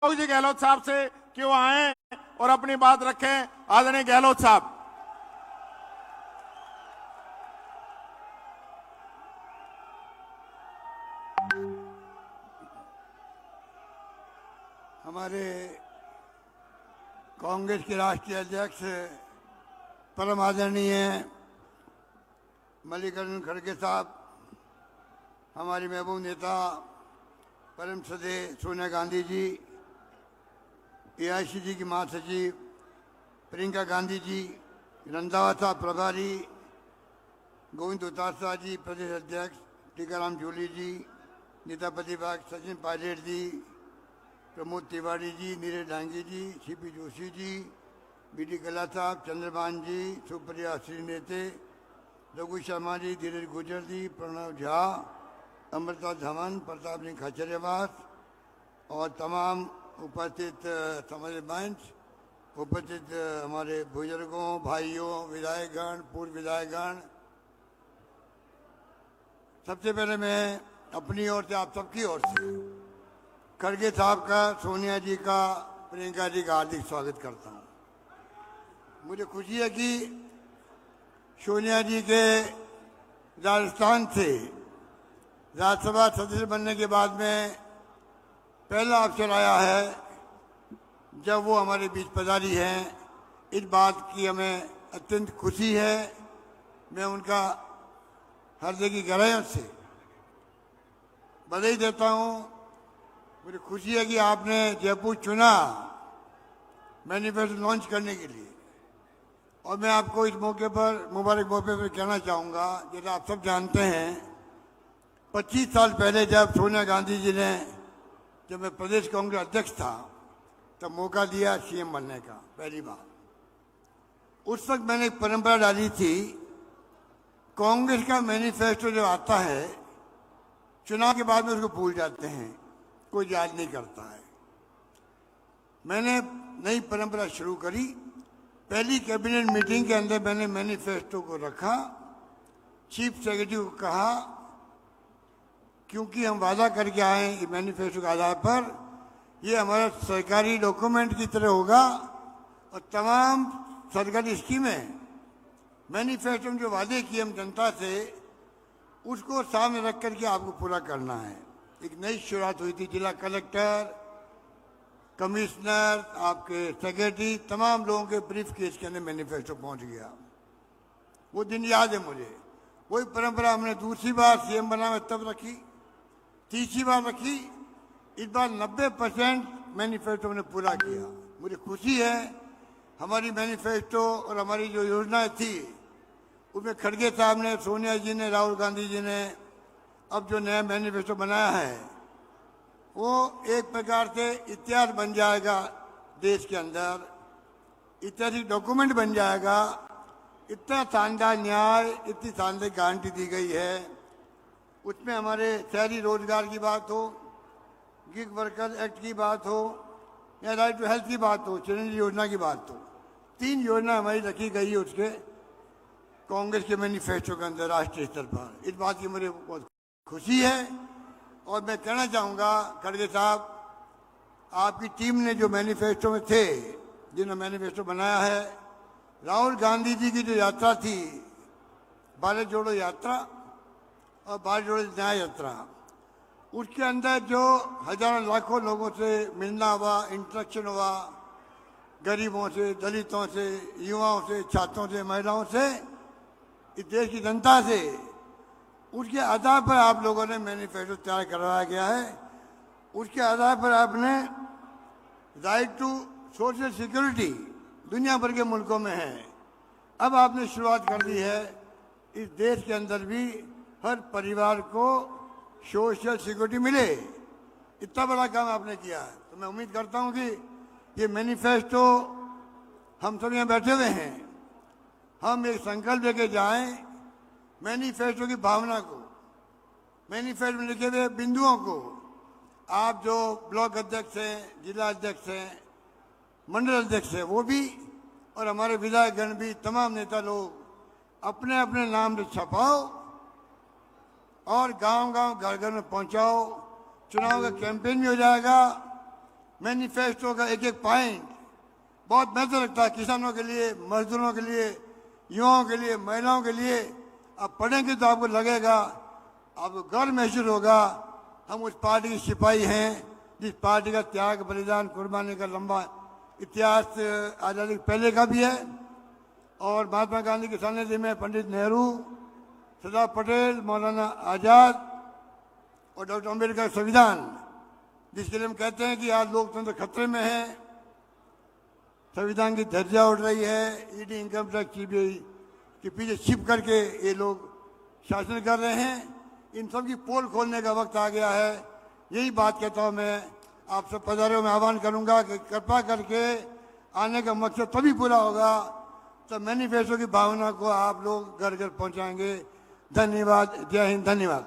जी गहलोत साहब से कि वो आए और अपनी बात रखें। आदरणीय गहलोत साहब। हमारे कांग्रेस के राष्ट्रीय अध्यक्ष परम आदरणीय मल्लिकार्जुन खड़गे साहब, हमारी महबूब नेता परम श्रद्धेय सोनिया गांधी जी, एआईसीसी की महासचिव प्रियंका गांधी जी, रंधावा साहब प्रभारी, गोविंद दोतारसा जी प्रदेश अध्यक्ष, टीकाराम जूली जी, नेता प्रतिपक्ष सचिन पायलट जी, प्रमोद तिवारी जी, नीरज डांगी जी, सीपी जोशी जी, बीडी कला साहब, चंद्रभान जी, सुप्रिया श्रीनेते, रघु शर्मा जी, धीरज गुर्जर जी, प्रणव झा, अमृता धवन, प्रताप सिंह खचरियावास और तमाम उपस्थित समाज मंच, उपस्थित हमारे बुजुर्गों, भाइयों, विधायकगण, पूर्व विधायकगण, सबसे पहले मैं अपनी ओर से आप सबकी ओर से खड़गे साहब का, सोनिया जी का, प्रियंका जी का हार्दिक स्वागत करता हूं। मुझे खुशी है कि सोनिया जी के राजस्थान से राज्यसभा सदस्य बनने के बाद में पहला अवसर आया है जब वो हमारे बीच पधारी हैं। इस बात की हमें अत्यंत खुशी है। मैं उनका हृदय की गहराइयों से बधाई देता हूं। मुझे खुशी है कि आपने जयपुर चुना मैनिफेस्टो लॉन्च करने के लिए, और मैं आपको इस मौके पर मुबारक मौके पर कहना चाहूँगा, जैसा आप सब जानते हैं 25 साल पहले जब सोनिया गांधी जी ने, जब मैं प्रदेश कांग्रेस अध्यक्ष था, तब मौका दिया सीएम बनने का पहली बार। उस वक्त मैंने एक परंपरा डाली थी, कांग्रेस का मैनिफेस्टो जो आता है चुनाव के बाद में उसको भूल जाते हैं, कोई याद नहीं करता है। मैंने नई परंपरा शुरू करी। पहली कैबिनेट मीटिंग के अंदर मैंने मैनिफेस्टो को रखा, चीफ सेक्रेटरी को कहा, क्योंकि हम वादा करके आए मैनिफेस्टो के आधार पर, ये हमारा सरकारी डॉक्यूमेंट की तरह होगा और तमाम सरकारी स्कीमें मैनिफेस्टो में जो वादे किए हम जनता से, उसको सामने रख करके आपको पूरा करना है। एक नई शुरुआत हुई थी। जिला कलेक्टर, कमिश्नर, आपके सेक्रेटरी, तमाम लोगों के ब्रीफ केस के अंदर मैनिफेस्टो पहुंच गया। वो दिन याद है मुझे। वही परंपरा हमने दूसरी बार सीएम बना में तब रखी, तीसरी बार रखी, इस बार 90% मैनिफेस्टो हमने पूरा किया। मुझे खुशी है हमारी मैनिफेस्टो और हमारी जो योजनाएं थी उसमें खड़गे साहब ने, सोनिया जी ने, राहुल गांधी जी ने अब जो नया मैनिफेस्टो बनाया है वो एक प्रकार से इतिहास बन जाएगा देश के अंदर, ऐतिहासिक डॉक्यूमेंट बन जाएगा। इतना शानदार न्याय, इतनी शानदार गारंटी दी गई है। उसमें हमारे शहरी रोजगार की बात हो, गिग वर्कर एक्ट की बात हो, या राइट टू हेल्थ की बात हो, चिरंजीवी योजना की बात हो, 3 योजना हमारी रखी गई है उसके कांग्रेस के मैनिफेस्टो के अंदर राष्ट्रीय स्तर पर। इस बात की मुझे बहुत खुशी है। और मैं कहना चाहूँगा खड़गे साहब, आपकी टीम ने जो मैनिफेस्टो में थे, जिन्होंने मैनिफेस्टो बनाया है, राहुल गांधी जी की जो यात्रा थी, भारत जोड़ो यात्रा और भारत जोड़ो न्याय यात्रा, उसके अंदर जो हजारों लाखों लोगों से मिलना हुआ, इंटरेक्शन हुआ, गरीबों से, दलितों से, युवाओं से, छात्रों से, महिलाओं से, इस देश की जनता से, उसके आधार पर आप लोगों ने मैनिफेस्टो तैयार करवाया गया है। उसके आधार पर आपने राइट टू सोशल सिक्योरिटी दुनिया भर के मुल्कों में है। अब आपने शुरुआत कर दी है इस देश के अंदर भी हर परिवार को सोशल सिक्योरिटी मिले। इतना बड़ा काम आपने किया है। तो मैं उम्मीद करता हूं कि ये मैनिफेस्टो, हम सब यहाँ बैठे हुए हैं, हम एक संकल्प लेके जाएं, मैनिफेस्टो की भावना को, मैनिफेस्टो में लिखे हुए बिंदुओं को, आप जो ब्लॉक अध्यक्ष हैं, जिला अध्यक्ष हैं, मंडल अध्यक्ष हैं, वो भी, और हमारे विधायकगण भी, तमाम नेता लोग अपने अपने नाम से छपाओ और गांव-गांव, घर-घर में पहुंचाओ। चुनाव का कैंपेन भी हो जाएगा मैनिफेस्टो का एक एक पॉइंट बहुत बेहतर लगता है, किसानों के लिए, मजदूरों के लिए, युवाओं के लिए, महिलाओं के लिए। आप पढ़ेंगे तो आपको लगेगा, आपको गर्व महसूस होगा, हम उस पार्टी के सिपाही हैं जिस पार्टी का त्याग, बलिदान, कुर्बानी का लंबा इतिहास आज़ादी के पहले का भी है। और महात्मा गांधी के सानिध्य में पंडित नेहरू, सरदार पटेल, मौलाना आजाद और डॉक्टर अम्बेडकर का संविधान, जिसके लिए हम कहते हैं कि आज लोकतंत्र खतरे में है, संविधान की धज्जियां उड़ रही है, ईडी, इनकम टैक्स, सीबीआई के पीछे छिप करके ये लोग शासन कर रहे हैं। इन सब की पोल खोलने का वक्त आ गया है। यही बात कहता हूं मैं, आप सब पधारियों में आह्वान करूंगा कि कृपा करके आने का मकसद तभी पूरा होगा तो मैनिफेस्टो की भावना को आप लोग घर घर पहुंचाएंगे। धन्यवाद। जय हिंद। धन्यवाद।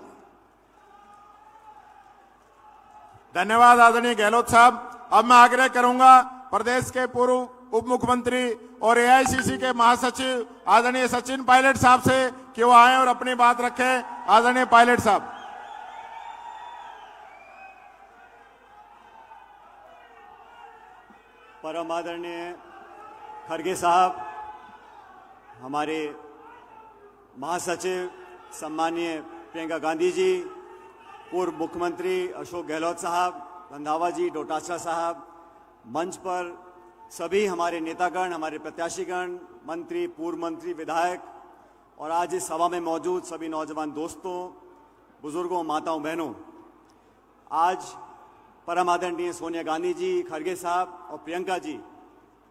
धन्यवाद आदरणीय गहलोत साहब। अब मैं आग्रह करूंगा प्रदेश के पूर्व उप मुख्यमंत्री और एआईसीसी के महासचिव आदरणीय सचिन पायलट साहब से कि वो आए और अपनी बात रखें। आदरणीय पायलट साहब। परम आदरणीय खड़गे साहब, हमारे महासचिव सम्माननीय प्रियंका गांधी जी, पूर्व मुख्यमंत्री अशोक गहलोत साहब, रंधावा जी, डोटासरा साहब, मंच पर सभी हमारे नेतागण, हमारे प्रत्याशीगण, मंत्री, पूर्व मंत्री, विधायक और आज इस सभा में मौजूद सभी नौजवान दोस्तों, बुजुर्गों, माताओं, बहनों, आज परम आदरणीय सोनिया गांधी जी, खड़गे साहब और प्रियंका जी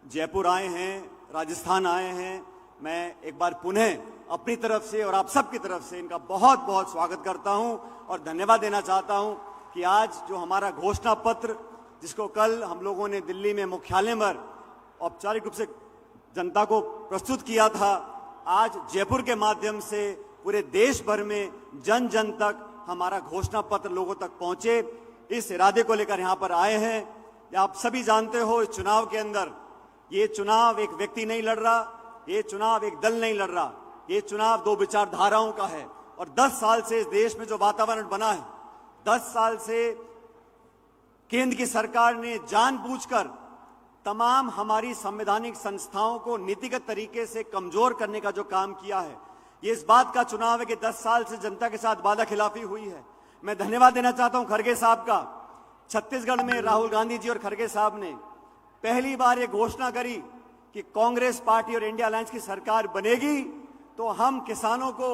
जयपुर आए हैं, राजस्थान आए हैं। मैं एक बार पुनः अपनी तरफ से और आप सबकी तरफ से इनका बहुत बहुत स्वागत करता हूं और धन्यवाद देना चाहता हूं कि आज जो हमारा घोषणा पत्र, जिसको कल हम लोगों ने दिल्ली में मुख्यालय पर औपचारिक रूप से जनता को प्रस्तुत किया था, आज जयपुर के माध्यम से पूरे देश भर में जन जन तक हमारा घोषणा पत्र लोगों तक पहुंचे, इस इरादे को लेकर यहां पर आए हैं। आप सभी जानते हो, इस चुनाव के अंदर ये चुनाव एक व्यक्ति नहीं लड़ रहा, ये चुनाव एक दल नहीं लड़ रहा, ये चुनाव दो विचारधाराओं का है। और 10 साल से इस देश में जो वातावरण बना है, 10 साल से केंद्र की सरकार ने जानबूझकर तमाम हमारी संवैधानिक संस्थाओं को नीतिगत तरीके से कमजोर करने का जो काम किया है, ये इस बात का चुनाव है कि 10 साल से जनता के साथ वादा खिलाफी हुई है। मैं धन्यवाद देना चाहता हूं खड़गे साहब का। छत्तीसगढ़ में राहुल गांधी जी और खड़गे साहब ने पहली बार ये घोषणा करी कि कांग्रेस पार्टी और इंडिया अलायंस की सरकार बनेगी तो हम किसानों को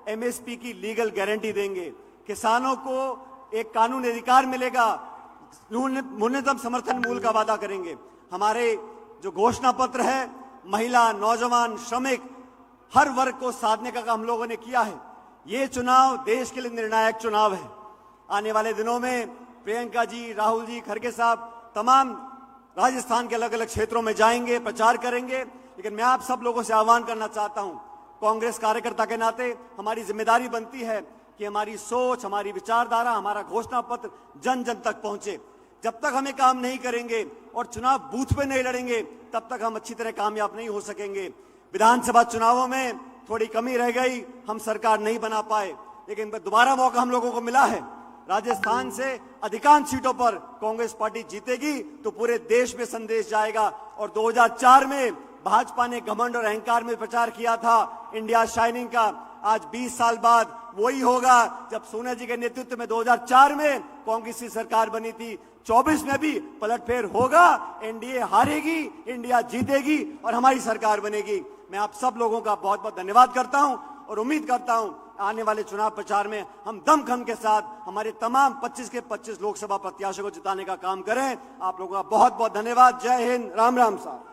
एमएसपी की लीगल गारंटी देंगे, किसानों को एक कानूनी अधिकार मिलेगा, न्यूनतम समर्थन मूल्य का वादा करेंगे। हमारे जो घोषणा पत्र है, महिला, नौजवान, श्रमिक, हर वर्ग को साधने का काम हम लोगों ने किया है। ये चुनाव देश के लिए निर्णायक चुनाव है। आने वाले दिनों में प्रियंका जी, राहुल जी, खड़गे साहब तमाम राजस्थान के अलग अलग क्षेत्रों में जाएंगे, प्रचार करेंगे। लेकिन मैं आप सब लोगों से आह्वान करना चाहता हूं, कांग्रेस कार्यकर्ता के नाते हमारी जिम्मेदारी बनती है कि हमारी सोच, हमारी विचारधारा, हमारा घोषणा पत्र जन जन तक पहुंचे। जब तक हमें काम नहीं करेंगे और चुनाव बूथ पे नहीं लड़ेंगे, तब तक हम अच्छी तरह कामयाब नहीं हो सकेंगे। विधानसभा चुनावों में थोड़ी कमी रह गई, हम सरकार नहीं बना पाए, लेकिन दोबारा मौका हम लोगों को मिला है। राजस्थान से अधिकांश सीटों पर कांग्रेस पार्टी जीतेगी तो पूरे देश में संदेश जाएगा। और 2004 में भाजपा ने घमंड और अहंकार में प्रचार किया था इंडिया शाइनिंग का, आज 20 साल बाद वही होगा जब सोनिया जी के नेतृत्व में 2004 में कांग्रेस की सरकार बनी थी। 24 में भी पलटफेर होगा, एनडीए हारेगी, इंडिया जीतेगी और हमारी सरकार बनेगी। मैं आप सब लोगों का बहुत बहुत धन्यवाद करता हूं और उम्मीद करता हूं आने वाले चुनाव प्रचार में हम दमखम के साथ हमारे तमाम 25 के 25 लोकसभा प्रत्याशियों को जिताने का काम करें। आप लोगों का बहुत बहुत धन्यवाद। जय हिंद। राम राम साहब।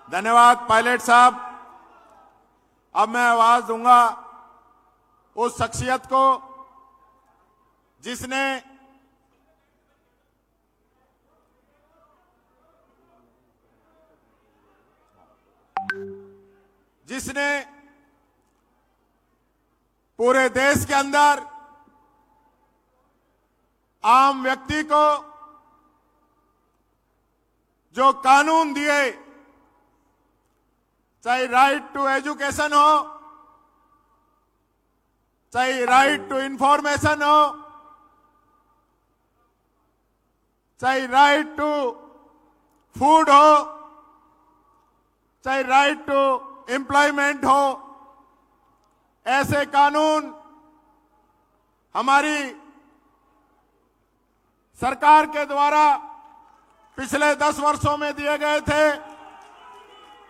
धन्यवाद पायलट साहब। अब मैं आवाज दूंगा उस शख्सियत को जिसने पूरे देश के अंदर आम व्यक्ति को जो कानून दिए, चाहे राइट टू एजुकेशन हो, चाहे राइट टू इंफॉर्मेशन हो, चाहे राइट टू फूड हो, चाहे राइट टू एम्प्लॉयमेंट हो, ऐसे कानून हमारी सरकार के द्वारा पिछले 10 वर्षों में दिए गए थे,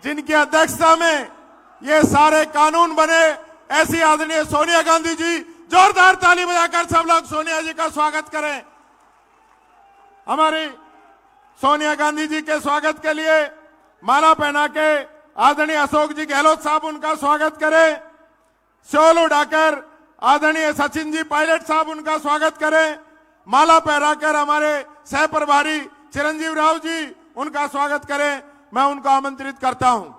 जिनकी अध्यक्षता में ये सारे कानून बने। ऐसी आदरणीय सोनिया गांधी जी, जोरदार ताली बजाकर सब लोग सोनिया जी का स्वागत करें। हमारी सोनिया गांधी जी के स्वागत के लिए माला पहना के आदरणीय अशोक जी गहलोत साहब उनका स्वागत करें। शॉल उड़ाकर आदरणीय सचिन जी पायलट साहब उनका स्वागत करें। माला पहनाकर हमारे सह प्रभारी चिरंजीव राव जी उनका स्वागत करें। मैं उनको आमंत्रित करता हूं।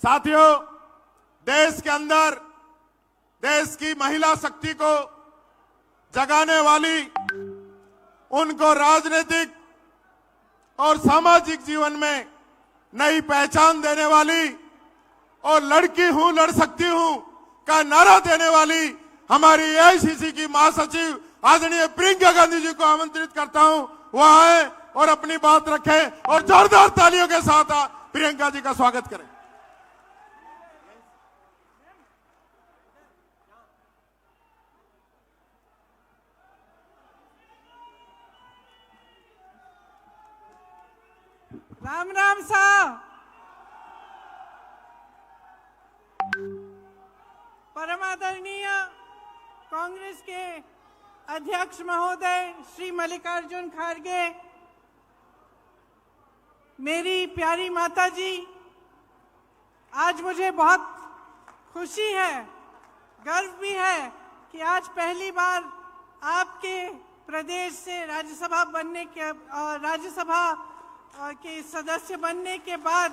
साथियों, देश के अंदर देश की महिला शक्ति को जगाने वाली, उनको राजनीतिक और सामाजिक जीवन में नई पहचान देने वाली और लड़की हूं लड़ सकती हूं का नारा देने वाली हमारी एआईसीसी की महासचिव आदरणीय प्रियंका गांधी जी को आमंत्रित करता हूं। वो आए और अपनी बात रखें और जोरदार तालियों के साथ प्रियंका जी का स्वागत करें। राम राम साहब। परम आदरणीय कांग्रेस के अध्यक्ष महोदय श्री मल्लिकार्जुन खड़गे, मेरी प्यारी माता जी, आज मुझे बहुत खुशी है, गर्व भी है कि आज पहली बार आपके प्रदेश से राज्यसभा बनने के राज्यसभा के सदस्य बनने के बाद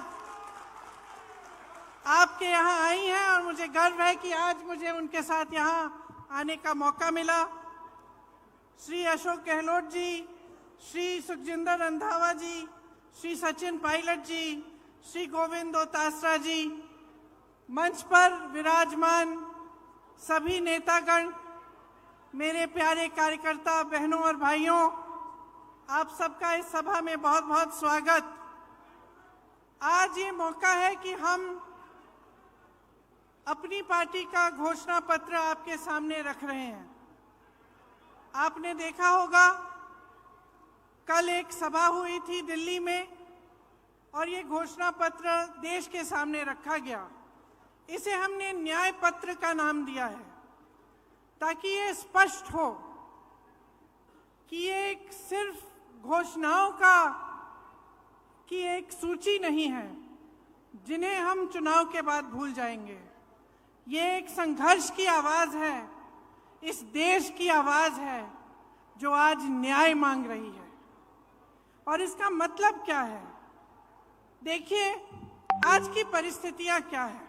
आपके यहाँ आई हैं और मुझे गर्व है कि आज मुझे उनके साथ यहाँ आने का मौका मिला। श्री अशोक गहलोत जी, श्री सुखजिंदर रंधावा जी, श्री सचिन पायलट जी, श्री गोविंद डोटासरा जी, मंच पर विराजमान सभी नेतागण, मेरे प्यारे कार्यकर्ता बहनों और भाइयों, आप सबका इस सभा में बहुत बहुत स्वागत। आज ये मौका है कि हम अपनी पार्टी का घोषणा पत्र आपके सामने रख रहे हैं। आपने देखा होगा, कल एक सभा हुई थी दिल्ली में और ये घोषणा पत्र देश के सामने रखा गया। इसे हमने न्याय पत्र का नाम दिया है ताकि ये स्पष्ट हो कि ये एक सिर्फ घोषणाओं की एक सूची नहीं है जिन्हें हम चुनाव के बाद भूल जाएंगे। ये एक संघर्ष की आवाज है, इस देश की आवाज है जो आज न्याय मांग रही है। और इसका मतलब क्या है? देखिए, आज की परिस्थितियां क्या है,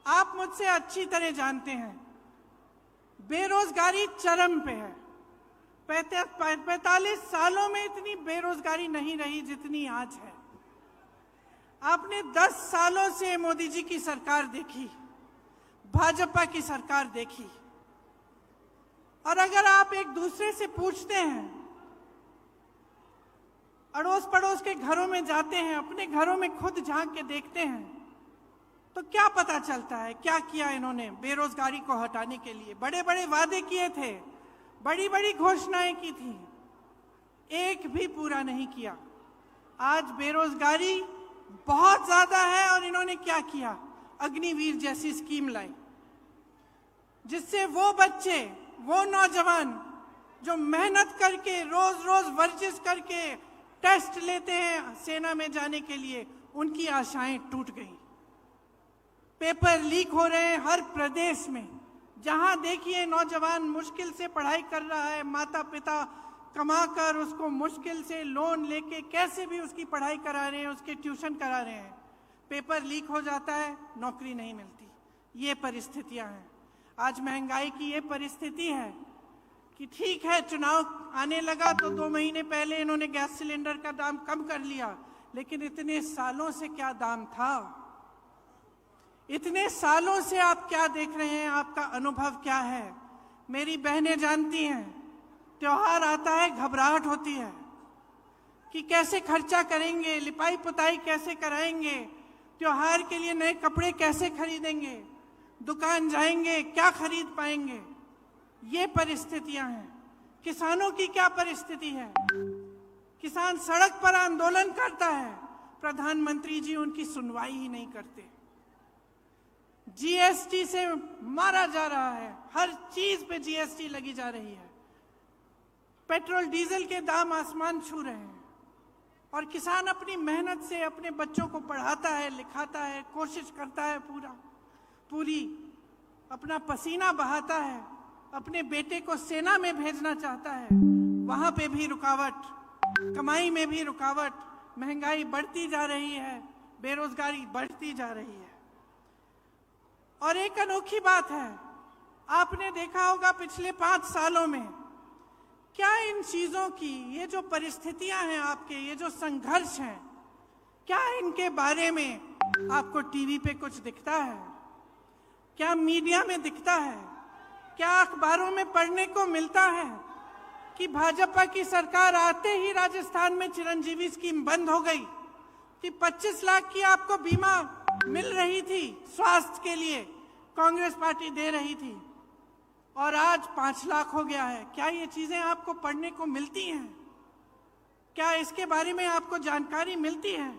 आप मुझसे अच्छी तरह जानते हैं। बेरोजगारी चरम पे है। 45 सालों में इतनी बेरोजगारी नहीं रही जितनी आज है। आपने 10 सालों से मोदी जी की सरकार देखी, भाजपा की सरकार देखी, और अगर आप एक दूसरे से पूछते हैं, अड़ोस पड़ोस के घरों में जाते हैं, अपने घरों में खुद झांक के देखते हैं, तो क्या पता चलता है क्या किया इन्होंने बेरोजगारी को हटाने के लिए? बड़े बड़े वादे किए थे, बड़ी बड़ी घोषणाएं की थी, एक भी पूरा नहीं किया। आज बेरोजगारी बहुत ज्यादा है और इन्होंने क्या किया? अग्निवीर जैसी स्कीम लाई, जिससे वो बच्चे, वो नौजवान जो मेहनत करके रोज रोज वर्जिश करके टेस्ट लेते हैं सेना में जाने के लिए, उनकी आशाएं टूट गई। पेपर लीक हो रहे हैं हर प्रदेश में। जहां देखिए नौजवान मुश्किल से पढ़ाई कर रहा है, माता पिता कमाकर उसको मुश्किल से लोन लेके कैसे भी उसकी पढ़ाई करा रहे हैं, उसके ट्यूशन करा रहे हैं, पेपर लीक हो जाता है, नौकरी नहीं मिलती। ये परिस्थितियां हैं। आज महंगाई की ये परिस्थिति है कि ठीक है, चुनाव आने लगा तो 2 महीने पहले इन्होंने गैस सिलेंडर का दाम कम कर लिया, लेकिन इतने सालों से क्या दाम था? इतने सालों से आप क्या देख रहे हैं, आपका अनुभव क्या है? मेरी बहनें जानती हैं, त्योहार आता है घबराहट होती है कि कैसे खर्चा करेंगे, लिपाई पुताई कैसे कराएंगे, त्योहार के लिए नए कपड़े कैसे खरीदेंगे, दुकान जाएंगे क्या खरीद पाएंगे। ये परिस्थितियां हैं। किसानों की क्या परिस्थिति है? किसान सड़क पर आंदोलन करता है, प्रधानमंत्री जी उनकी सुनवाई ही नहीं करते। जीएसटी से मारा जा रहा है, हर चीज पे जीएसटी लगी जा रही है, पेट्रोल डीजल के दाम आसमान छू रहे हैं, और किसान अपनी मेहनत से अपने बच्चों को पढ़ाता है, लिखाता है, कोशिश करता है, पूरी अपना पसीना बहाता है, अपने बेटे को सेना में भेजना चाहता है, वहां पे भी रुकावट, कमाई में भी रुकावट, महंगाई बढ़ती जा रही है, बेरोजगारी बढ़ती जा रही है। और एक अनोखी बात है, आपने देखा होगा पिछले 5 सालों में क्या इन चीजों की, ये जो परिस्थितियां हैं आपके, ये जो संघर्ष हैं, क्या इनके बारे में आपको टीवी पे कुछ दिखता है? क्या मीडिया में दिखता है? क्या अखबारों में पढ़ने को मिलता है कि भाजपा की सरकार आते ही राजस्थान में चिरंजीवी स्कीम बंद हो गई, कि 25 लाख की आपको बीमा मिल रही थी स्वास्थ्य के लिए, कांग्रेस पार्टी दे रही थी, और आज 5 लाख हो गया है? क्या ये चीजें आपको पढ़ने को मिलती हैं? क्या इसके बारे में आपको जानकारी मिलती है?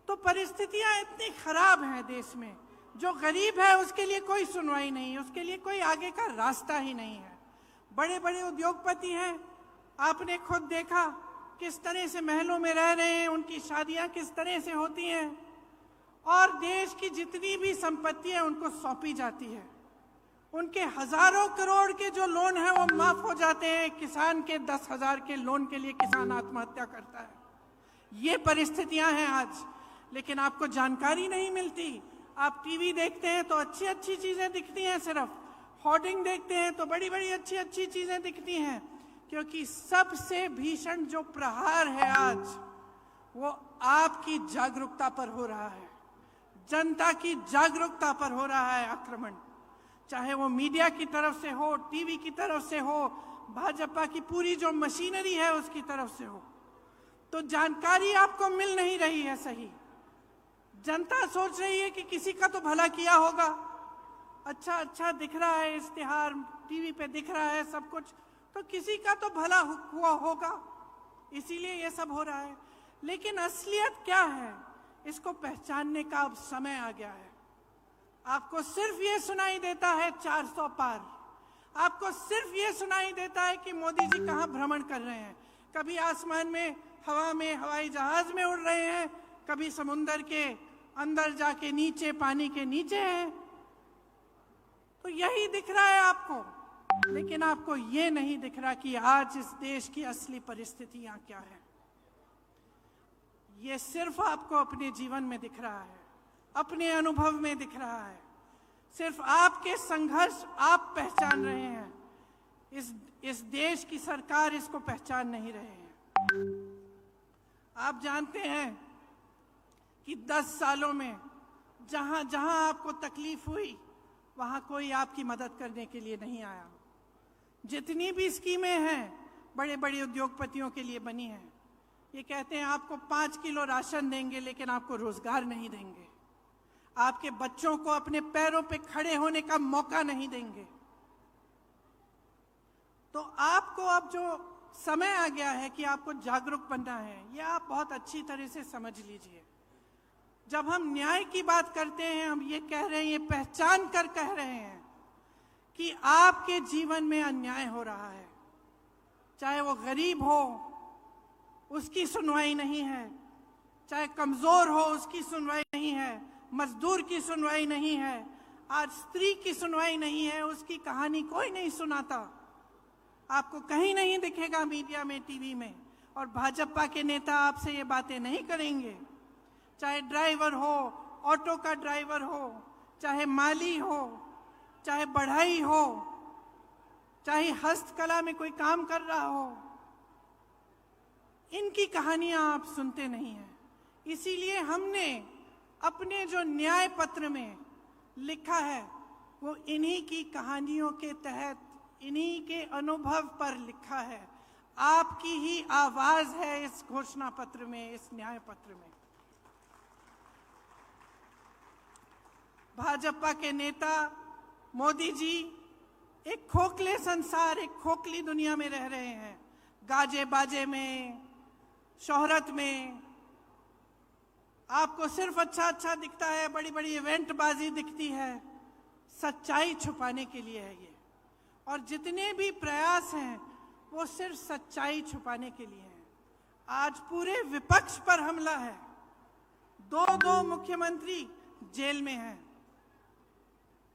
तो परिस्थितियां इतनी खराब हैं देश में, जो गरीब है उसके लिए कोई सुनवाई नहीं है, उसके लिए कोई आगे का रास्ता ही नहीं है। बड़े बड़े उद्योगपति हैं, आपने खुद देखा किस तरह से महलों में रह रहे हैं, उनकी शादियां किस तरह से होती हैं, और देश की जितनी भी संपत्ति है उनको सौंपी जाती है। उनके हजारों करोड़ के जो लोन है वो माफ हो जाते हैं, किसान के 10,000 के लोन के लिए किसान आत्महत्या करता है। ये परिस्थितियां हैं आज, लेकिन आपको जानकारी नहीं मिलती। आप टीवी देखते हैं तो अच्छी अच्छी चीजें दिखती हैं, सिर्फ होर्डिंग देखते हैं तो बड़ी बड़ी अच्छी अच्छी चीजें दिखती हैं, क्योंकि सबसे भीषण जो प्रहार है आज वो आपकी जागरूकता पर हो रहा है, जनता की जागरूकता पर हो रहा है आक्रमण। चाहे वो मीडिया की तरफ से हो, टीवी की तरफ से हो, भाजपा की पूरी जो मशीनरी है उसकी तरफ से हो, तो जानकारी आपको मिल नहीं रही है सही। जनता सोच रही है कि किसी का तो भला किया होगा, अच्छा अच्छा दिख रहा है, इश्तिहार टीवी पे दिख रहा है सब कुछ, तो किसी का तो भला हुआ होगा, इसीलिए ये सब हो रहा है। लेकिन असलियत क्या है, इसको पहचानने का अब समय आ गया है। आपको सिर्फ ये सुनाई देता है 400 पार, आपको सिर्फ ये सुनाई देता है कि मोदी जी कहाँ भ्रमण कर रहे हैं, कभी आसमान में, हवा में, हवाई जहाज में उड़ रहे हैं, कभी समुंदर के अंदर जाके नीचे, पानी के नीचे हैं, तो यही दिख रहा है आपको। लेकिन आपको ये नहीं दिख रहा कि आज इस देश की असली परिस्थितियां क्या है। ये सिर्फ आपको अपने जीवन में दिख रहा है, अपने अनुभव में दिख रहा है, सिर्फ आपके संघर्ष आप पहचान रहे हैं, इस देश की सरकार इसको पहचान नहीं रहे हैं। आप जानते हैं कि 10 सालों में जहां जहां आपको तकलीफ हुई वहां कोई आपकी मदद करने के लिए नहीं आया। जितनी भी स्कीमें हैं बड़े बड़े उद्योगपतियों के लिए बनी हैं, ये कहते हैं आपको 5 किलो राशन देंगे लेकिन आपको रोजगार नहीं देंगे, आपके बच्चों को अपने पैरों पे खड़े होने का मौका नहीं देंगे। तो आपको अब जो समय आ गया है कि आपको जागरूक बनना है, ये आप बहुत अच्छी तरह से समझ लीजिए। जब हम न्याय की बात करते हैं, हम ये कह रहे हैं, ये पहचान कर कह रहे हैं कि आपके जीवन में अन्याय हो रहा है, चाहे वो गरीब हो उसकी सुनवाई नहीं है, चाहे कमजोर हो उसकी सुनवाई नहीं है, मजदूर की सुनवाई नहीं है, आज स्त्री की सुनवाई नहीं है, उसकी कहानी कोई नहीं सुनाता, आपको कहीं नहीं दिखेगा मीडिया में, टीवी में। और भाजपा के नेता आपसे ये बातें नहीं करेंगे। चाहे ड्राइवर हो, ऑटो का ड्राइवर हो, चाहे माली हो, चाहे बढ़ई हो, चाहे हस्तकला में कोई काम कर रहा हो, इनकी कहानियां आप सुनते नहीं हैं। इसीलिए हमने अपने जो न्याय पत्र में लिखा है वो इन्हीं की कहानियों के तहत, इन्हीं के अनुभव पर लिखा है। आपकी ही आवाज है इस घोषणा पत्र में, इस न्याय पत्र में। भाजपा के नेता मोदी जी एक खोखले संसार, एक खोखली दुनिया में रह रहे हैं। गाजे बाजे में, शोहरत में आपको सिर्फ अच्छा अच्छा दिखता है, बड़ी बड़ी इवेंट बाजी दिखती है। सच्चाई छुपाने के लिए है ये, और जितने भी प्रयास हैं वो सिर्फ सच्चाई छुपाने के लिए हैं। आज पूरे विपक्ष पर हमला है। दो मुख्यमंत्री जेल में हैं।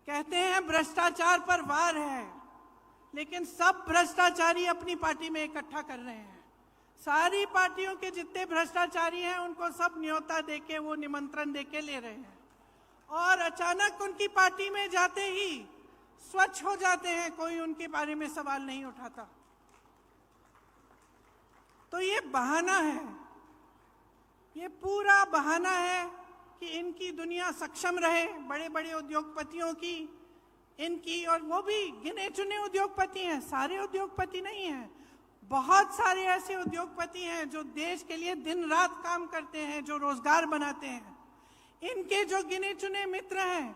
कहते हैं भ्रष्टाचार पर वार है, लेकिन सब भ्रष्टाचारी अपनी पार्टी में इकट्ठा कर रहे हैं। सारी पार्टियों के जितने भ्रष्टाचारी हैं उनको सब न्योता देके, वो निमंत्रण देके ले रहे हैं, और अचानक उनकी पार्टी में जाते ही स्वच्छ हो जाते हैं, कोई उनके बारे में सवाल नहीं उठाता। तो ये बहाना है, ये पूरा बहाना है कि इनकी दुनिया सक्षम रहे, बड़े बड़े उद्योगपतियों की, इनकी, और वो भी गिने चुने उद्योगपति हैं, सारे उद्योगपति नहीं हैं। बहुत सारे ऐसे उद्योगपति हैं जो देश के लिए दिन रात काम करते हैं, जो रोजगार बनाते हैं। इनके जो गिने चुने मित्र हैं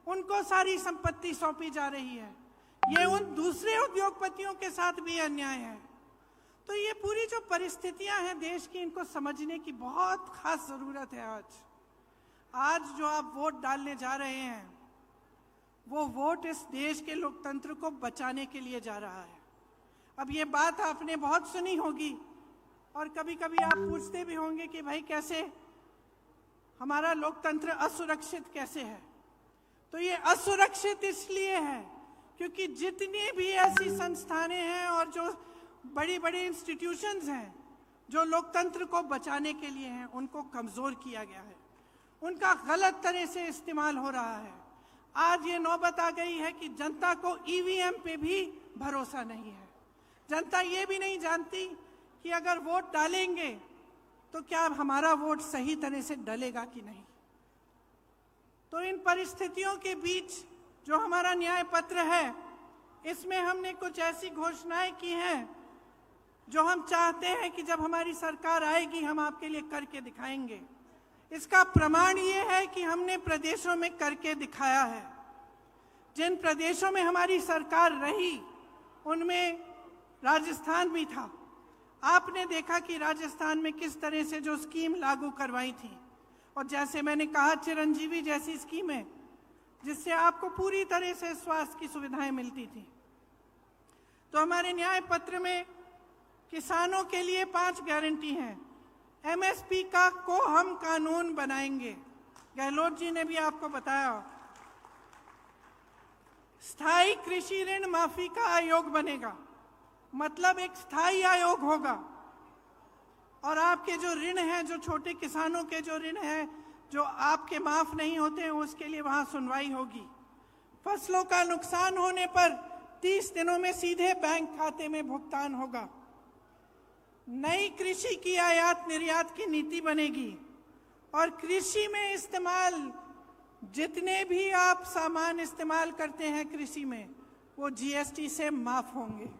उनको सारी संपत्ति सौंपी जा रही है। ये उन दूसरे उद्योगपतियों के साथ भी अन्याय है। तो ये पूरी जो परिस्थितियां हैं देश की, इनको समझने की बहुत खास जरूरत है। आज जो आप वोट डालने जा रहे हैं वो वोट इस देश के लोकतंत्र को बचाने के लिए जा रहा है। अब ये बात आपने बहुत सुनी होगी, और कभी कभी आप पूछते भी होंगे कि भाई कैसे हमारा लोकतंत्र असुरक्षित कैसे है। तो ये असुरक्षित इसलिए है क्योंकि जितनी भी ऐसी संस्थानें हैं और जो बड़ी बड़ी इंस्टीट्यूशंस हैं जो लोकतंत्र को बचाने के लिए हैं, उनको कमजोर किया गया है, उनका गलत तरह से इस्तेमाल हो रहा है। आज ये नौबत आ गई है कि जनता को ईवीएम पे भी भरोसा नहीं है। जनता ये भी नहीं जानती कि अगर वोट डालेंगे तो क्या हमारा वोट सही तरह से डलेगा कि नहीं। तो इन परिस्थितियों के बीच जो हमारा न्याय पत्र है, इसमें हमने कुछ ऐसी घोषणाएं की हैं जो हम चाहते हैं कि जब हमारी सरकार आएगी हम आपके लिए करके दिखाएंगे। इसका प्रमाण ये है कि हमने प्रदेशों में करके दिखाया है। जिन प्रदेशों में हमारी सरकार रही उनमें राजस्थान भी था। आपने देखा कि राजस्थान में किस तरह से जो स्कीम लागू करवाई थी, और जैसे मैंने कहा चिरंजीवी जैसी स्कीमें, जिससे आपको पूरी तरह से स्वास्थ्य की सुविधाएं मिलती थी। तो हमारे न्याय पत्र में किसानों के लिए 5 गारंटी हैं। एमएसपी का को हम कानून बनाएंगे, गहलोत जी ने भी आपको बताया। स्थायी कृषि ऋण माफी का आयोग बनेगा, मतलब एक स्थायी आयोग होगा, और आपके जो ऋण हैं, जो छोटे किसानों के जो ऋण हैं जो आपके माफ नहीं होते हैं, उसके लिए वहां सुनवाई होगी। फसलों का नुकसान होने पर 30 दिनों में सीधे बैंक खाते में भुगतान होगा। नई कृषि की आयात निर्यात की नीति बनेगी, और कृषि में इस्तेमाल जितने भी आप सामान इस्तेमाल करते हैं कृषि में, वो जीएसटी से माफ होंगे।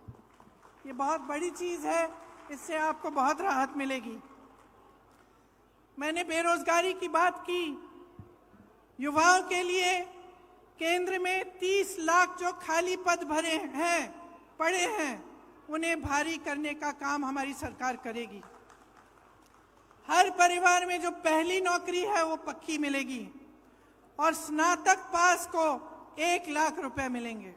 ये बहुत बड़ी चीज है, इससे आपको बहुत राहत मिलेगी। मैंने बेरोजगारी की बात की। युवाओं के लिए केंद्र में 30 लाख जो खाली पद भरे हैं, पड़े हैं, उन्हें भारी करने का काम हमारी सरकार करेगी। हर परिवार में जो पहली नौकरी है वो पक्की मिलेगी, और स्नातक पास को 1 लाख रुपए मिलेंगे।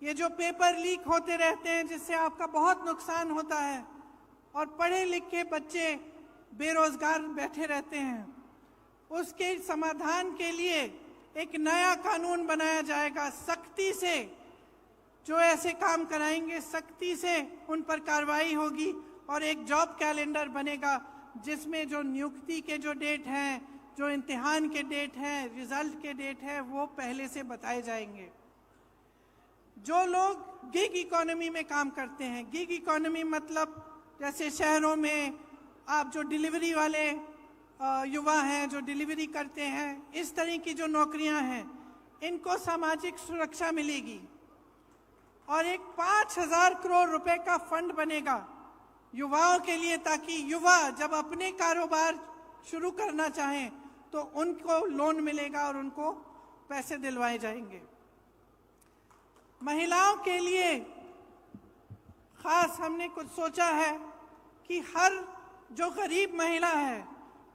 ये जो पेपर लीक होते रहते हैं जिससे आपका बहुत नुकसान होता है, और पढ़े लिखे बच्चे बेरोजगार बैठे रहते हैं, उसके समाधान के लिए एक नया कानून बनाया जाएगा। सख्ती से जो ऐसे काम कराएंगे, सख्ती से उन पर कार्रवाई होगी, और एक जॉब कैलेंडर बनेगा जिसमें जो नियुक्ति के जो डेट हैं, जो इम्तिहान के डेट हैं, रिजल्ट के डेट हैं, वो पहले से बताए जाएंगे। जो लोग गिग इकोनॉमी में काम करते हैं, गिग इकोनॉमी मतलब जैसे शहरों में आप जो डिलीवरी वाले युवा हैं जो डिलीवरी करते हैं, इस तरह की जो नौकरियां हैं, इनको सामाजिक सुरक्षा मिलेगी। और एक 5,000 करोड़ रुपए का फंड बनेगा युवाओं के लिए, ताकि युवा जब अपने कारोबार शुरू करना चाहें तो उनको लोन मिलेगा और उनको पैसे दिलवाए जाएंगे। महिलाओं के लिए खास हमने कुछ सोचा है कि हर जो गरीब महिला है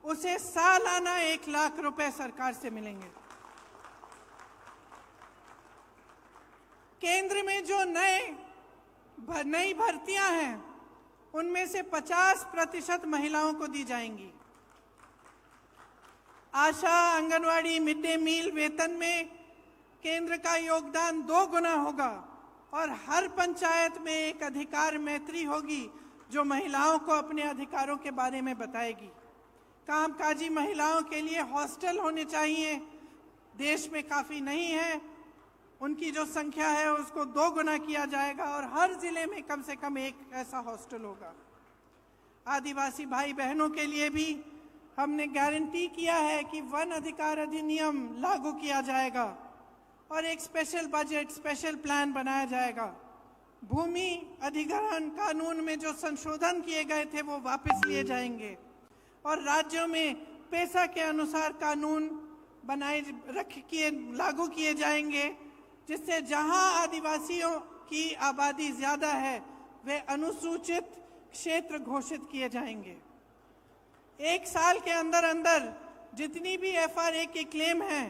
उसे सालाना 1 लाख रुपए सरकार से मिलेंगे। केंद्र में जो नई भर्तियां हैं उनमें से 50% महिलाओं को दी जाएंगी। आशा, आंगनवाड़ी, मिड डे मील वेतन में केंद्र का योगदान 2 गुना होगा और हर पंचायत में एक अधिकार मैत्री होगी जो महिलाओं को अपने अधिकारों के बारे में बताएगी। कामकाजी महिलाओं के लिए हॉस्टल होने चाहिए, देश में काफ़ी नहीं है, उनकी जो संख्या है उसको 2 गुना किया जाएगा और हर जिले में कम से कम एक ऐसा हॉस्टल होगा। आदिवासी भाई बहनों के लिए भी हमने गारंटी किया है कि वन अधिकार अधिनियम लागू किया जाएगा और एक स्पेशल बजट, स्पेशल प्लान बनाया जाएगा। भूमि अधिग्रहण कानून में जो संशोधन किए गए थे वो वापस लिए जाएंगे और राज्यों में पैसा के अनुसार कानून लागू किए जाएंगे, जिससे जहां आदिवासियों की आबादी ज्यादा है वे अनुसूचित क्षेत्र घोषित किए जाएंगे। 1 साल के अंदर अंदर जितनी भी FRA के क्लेम हैं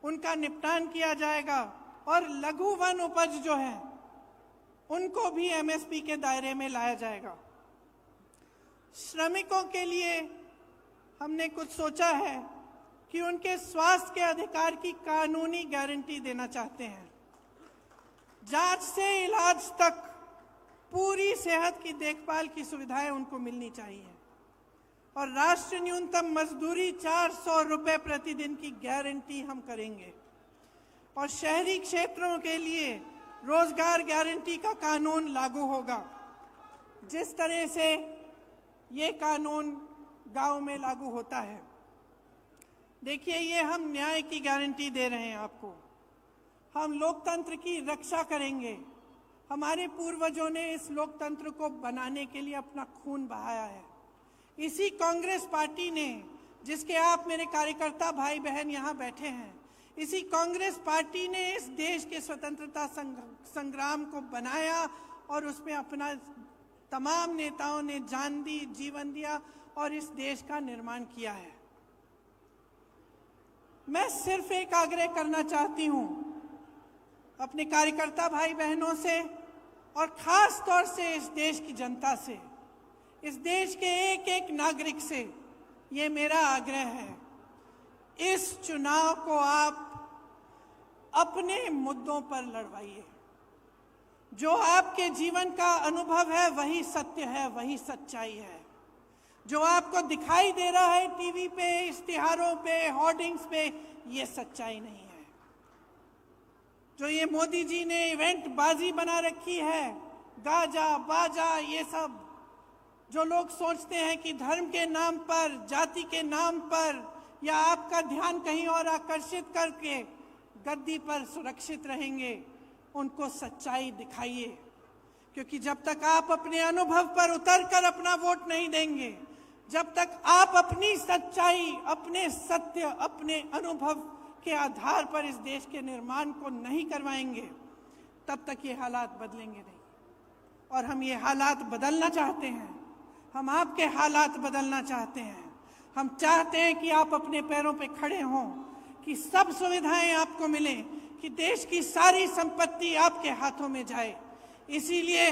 उनका निपटान किया जाएगा और लघु वन उपज जो है उनको भी MSP के दायरे में लाया जाएगा। श्रमिकों के लिए हमने कुछ सोचा है कि उनके स्वास्थ्य के अधिकार की कानूनी गारंटी देना चाहते हैं। जांच से इलाज तक पूरी सेहत की देखभाल की सुविधाएं उनको मिलनी चाहिए और राष्ट्रीय न्यूनतम मजदूरी 400 रुपए प्रतिदिन की गारंटी हम करेंगे। और शहरी क्षेत्रों के लिए रोजगार गारंटी का कानून लागू होगा, जिस तरह से ये कानून गांव में लागू होता है। देखिए, ये हम न्याय की गारंटी दे रहे हैं आपको। हम लोकतंत्र की रक्षा करेंगे। हमारे पूर्वजों ने इस लोकतंत्र को बनाने के लिए अपना खून बहाया है। इसी कांग्रेस पार्टी ने, जिसके आप मेरे कार्यकर्ता भाई बहन यहाँ बैठे हैं, इसी कांग्रेस पार्टी ने इस देश के स्वतंत्रता संग्राम को बनाया और उसमें अपना तमाम नेताओं ने जान दी, जीवन दिया और इस देश का निर्माण किया है। मैं सिर्फ एक आग्रह करना चाहती हूं अपने कार्यकर्ता भाई बहनों से और खास तौर से इस देश की जनता से, इस देश के एक एक नागरिक से ये मेरा आग्रह है, इस चुनाव को आप अपने मुद्दों पर लड़वाइए। जो आपके जीवन का अनुभव है वही सत्य है, वही सच्चाई है। जो आपको दिखाई दे रहा है टीवी पे, इश्तिहारों पे, होर्डिंग्स पे, ये सच्चाई नहीं है। जो ये मोदी जी ने इवेंट बाजी बना रखी है, गाजा बाजा, ये सब जो लोग सोचते हैं कि धर्म के नाम पर, जाति के नाम पर या आपका ध्यान कहीं और आकर्षित करके गद्दी पर सुरक्षित रहेंगे, उनको सच्चाई दिखाइए। क्योंकि जब तक आप अपने अनुभव पर उतरकर अपना वोट नहीं देंगे, जब तक आप अपनी सच्चाई, अपने सत्य, अपने अनुभव के आधार पर इस देश के निर्माण को नहीं करवाएंगे, तब तक ये हालात बदलेंगे नहीं। और हम ये हालात बदलना चाहते हैं, हम आपके हालात बदलना चाहते हैं। हम चाहते हैं कि आप अपने पैरों पे खड़े हों, कि सब सुविधाएं आपको मिले, कि देश की सारी संपत्ति आपके हाथों में जाए। इसीलिए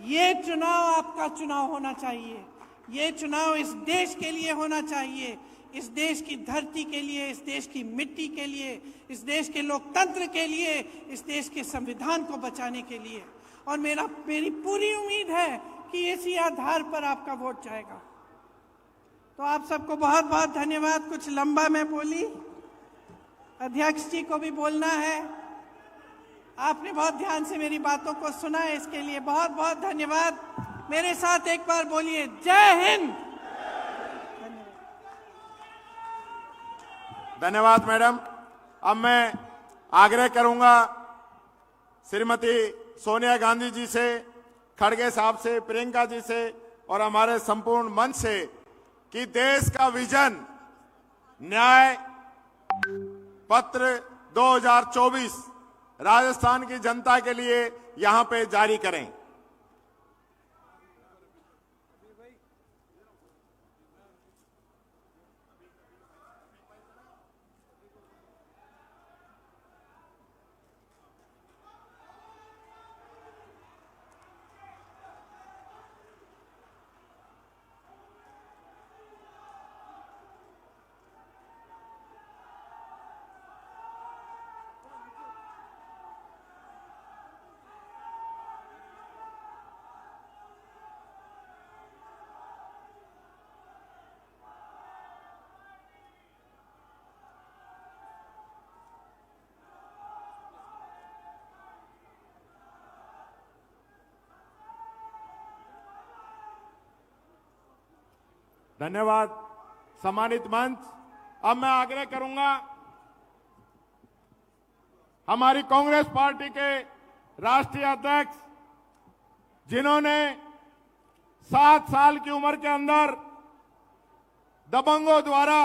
ये चुनाव आपका चुनाव होना चाहिए। ये चुनाव इस देश के लिए होना चाहिए, इस देश की धरती के लिए, इस देश की मिट्टी के लिए, इस देश के लोकतंत्र के लिए, इस देश के संविधान को बचाने के लिए। और मेरी पूरी उम्मीद है कि इसी आधार पर आपका वोट जाएगा। तो आप सबको बहुत बहुत धन्यवाद। कुछ लंबा मैं बोली, अध्यक्ष जी को भी बोलना है। आपने बहुत ध्यान से मेरी बातों को सुना है, इसके लिए बहुत बहुत धन्यवाद। मेरे साथ एक बार बोलिए, जय हिंद। धन्यवाद। धन्यवाद मैडम। अब मैं आग्रह करूंगा श्रीमती सोनिया गांधी जी से, खड़गे साहब से, प्रियंका जी से और हमारे संपूर्ण मंच से कि देश का विजन न्याय पत्र 2024 राजस्थान की जनता के लिए यहां पे जारी करें। धन्यवाद सम्मानित मंच। अब मैं आग्रह करूंगा हमारी कांग्रेस पार्टी के राष्ट्रीय अध्यक्ष, जिन्होंने 7 साल की उम्र के अंदर दबंगों द्वारा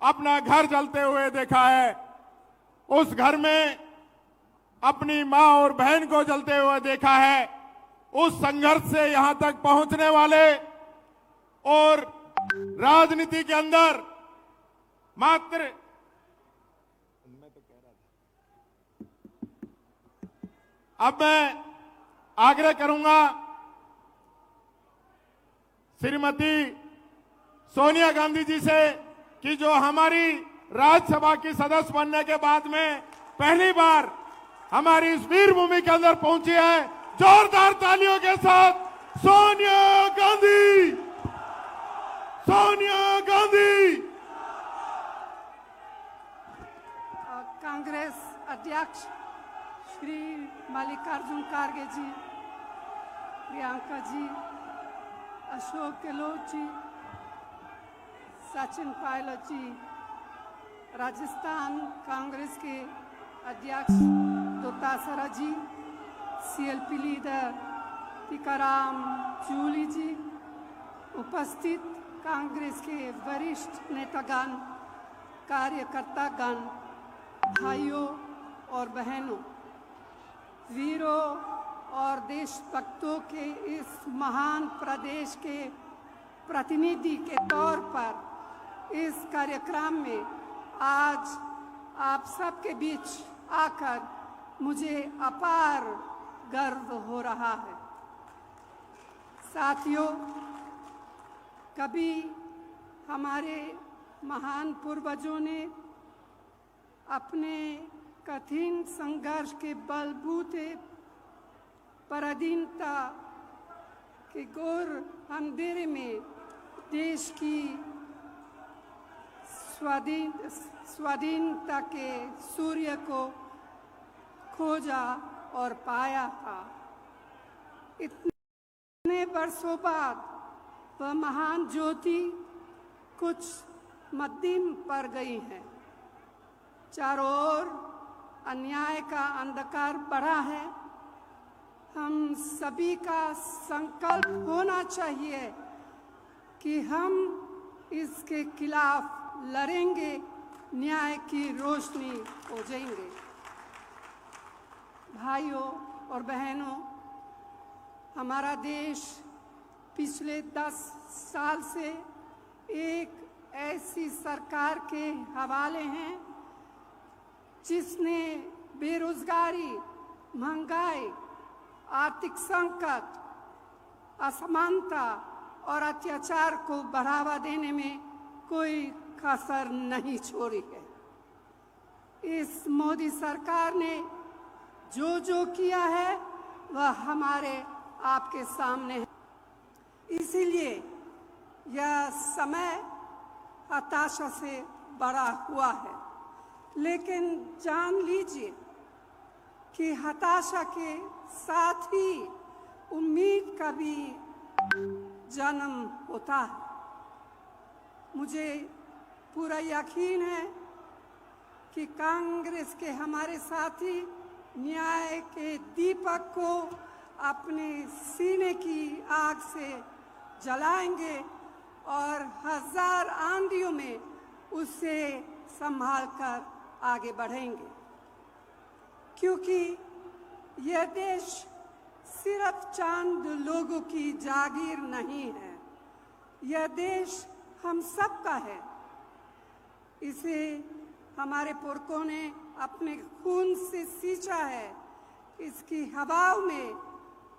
अपना घर जलते हुए देखा है, उस घर में अपनी मां और बहन को जलते हुए देखा है, उस संघर्ष से यहां तक पहुंचने वाले और राजनीति के अंदर मात्र अब मैं आग्रह करूंगा श्रीमती सोनिया गांधी जी से कि जो हमारी राज्यसभा की सदस्य बनने के बाद में पहली बार हमारी इस वीर भूमि के अंदर पहुंची है, जोरदार तालियों के साथ सोनिया गांधी, सोनिया गांधी। कांग्रेस अध्यक्ष श्री मल्लिकार्जुन खड़गे जी, प्रियंका जी, अशोक गहलोत जी, सचिन पायलट जी, राजस्थान कांग्रेस के अध्यक्ष डोटासरा जी, सीएलपी लीडर टीकाराम जूली जी, उपस्थित कांग्रेस के वरिष्ठ नेतागण, कार्यकर्तागण, भाइयों और बहनों, वीरों और देशभक्तों के इस महान प्रदेश के प्रतिनिधि के तौर पर इस कार्यक्रम में आज आप सबके बीच आकर मुझे अपार गर्व हो रहा है। साथियों, कभी हमारे महान पूर्वजों ने अपने कठिन संघर्ष के बलबूते पराधीनता के घोर अंधेरे में देश की स्वाधीनता के सूर्य को खोजा और पाया था। इतने वर्षों बाद वह महान ज्योति कुछ मध्यम पड़ गई है। चारों ओर अन्याय का अंधकार बढ़ा है। हम सभी का संकल्प होना चाहिए कि हम इसके खिलाफ लड़ेंगे, न्याय की रोशनी हो जाएंगे। भाइयों और बहनों, हमारा देश पिछले 10 साल से एक ऐसी सरकार के हवाले हैं जिसने बेरोजगारी, महंगाई, आर्थिक संकट, असमानता और अत्याचार को बढ़ावा देने में कोई कसर नहीं छोड़ी है। इस मोदी सरकार ने जो जो किया है वह हमारे आपके सामने है। इसीलिए यह समय हताशा से भरा हुआ है, लेकिन जान लीजिए कि हताशा के साथ ही उम्मीद का भी जन्म होता है। मुझे पूरा यकीन है कि कांग्रेस के हमारे साथी न्याय के दीपक को अपने सीने की आग से जलाएंगे और हजार आंधियों में उसे संभाल कर आगे बढ़ेंगे, क्योंकि यह देश सिर्फ चंद लोगों की जागीर नहीं है, यह देश हम सबका है। इसे हमारे पुरखों ने अपने खून से सींचा है, इसकी हवाओं में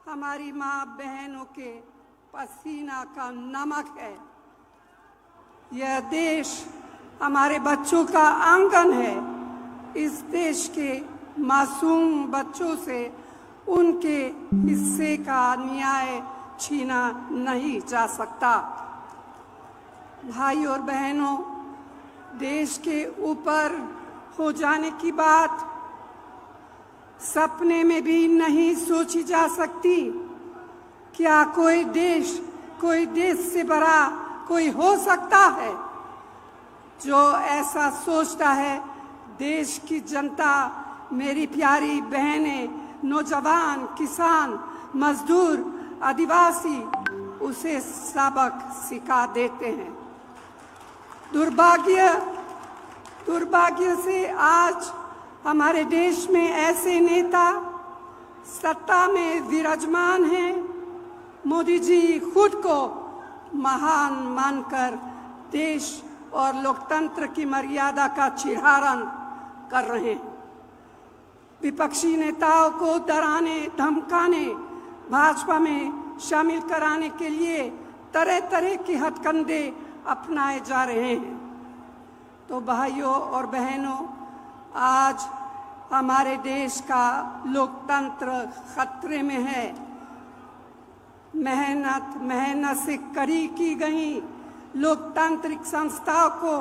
हमारी माँ बहनों के पसीना का नमक है। यह देश हमारे बच्चों का आंगन है। इस देश के मासूम बच्चों से उनके हिस्से का न्याय छीना नहीं जा सकता। भाई और बहनों, देश के ऊपर हो जाने की बात सपने में भी नहीं सोची जा सकती। क्या कोई देश से बड़ा कोई हो सकता है? जो ऐसा सोचता है, देश की जनता, मेरी प्यारी बहनें, नौजवान, किसान, मजदूर, आदिवासी उसे सबक सिखा देते हैं। दुर्भाग्य से आज हमारे देश में ऐसे नेता सत्ता में विराजमान हैं। मोदी जी खुद को महान मानकर देश और लोकतंत्र की मर्यादा का चिढ़ारण कर रहे हैं। विपक्षी नेताओं को डराने, धमकाने, भाजपा में शामिल कराने के लिए तरह तरह के हथकंडे अपनाए जा रहे हैं। तो भाइयों और बहनों, आज हमारे देश का लोकतंत्र खतरे में है। मेहनत से कड़ी की गई लोकतांत्रिक संस्थाओं को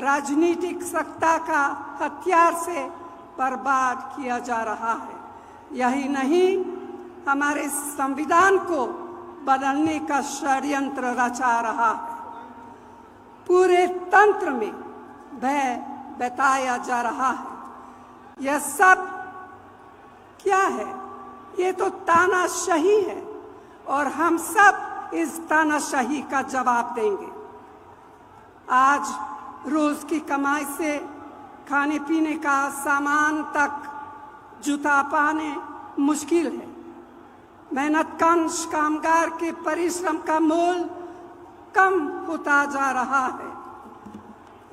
राजनीतिक सत्ता का हथियार से बर्बाद किया जा रहा है। यही नहीं, हमारे संविधान को बदलने का षड्यंत्र रचा रहा है। पूरे तंत्र में भय बताया जा रहा है। यह सब क्या है? ये तो तानाशाही है और हम सब इस तानाशाही का जवाब देंगे। आज रोज की कमाई से खाने पीने का सामान तक जुटा पाने मुश्किल है। मेहनतकश कामगार के परिश्रम का मोल कम होता जा रहा है।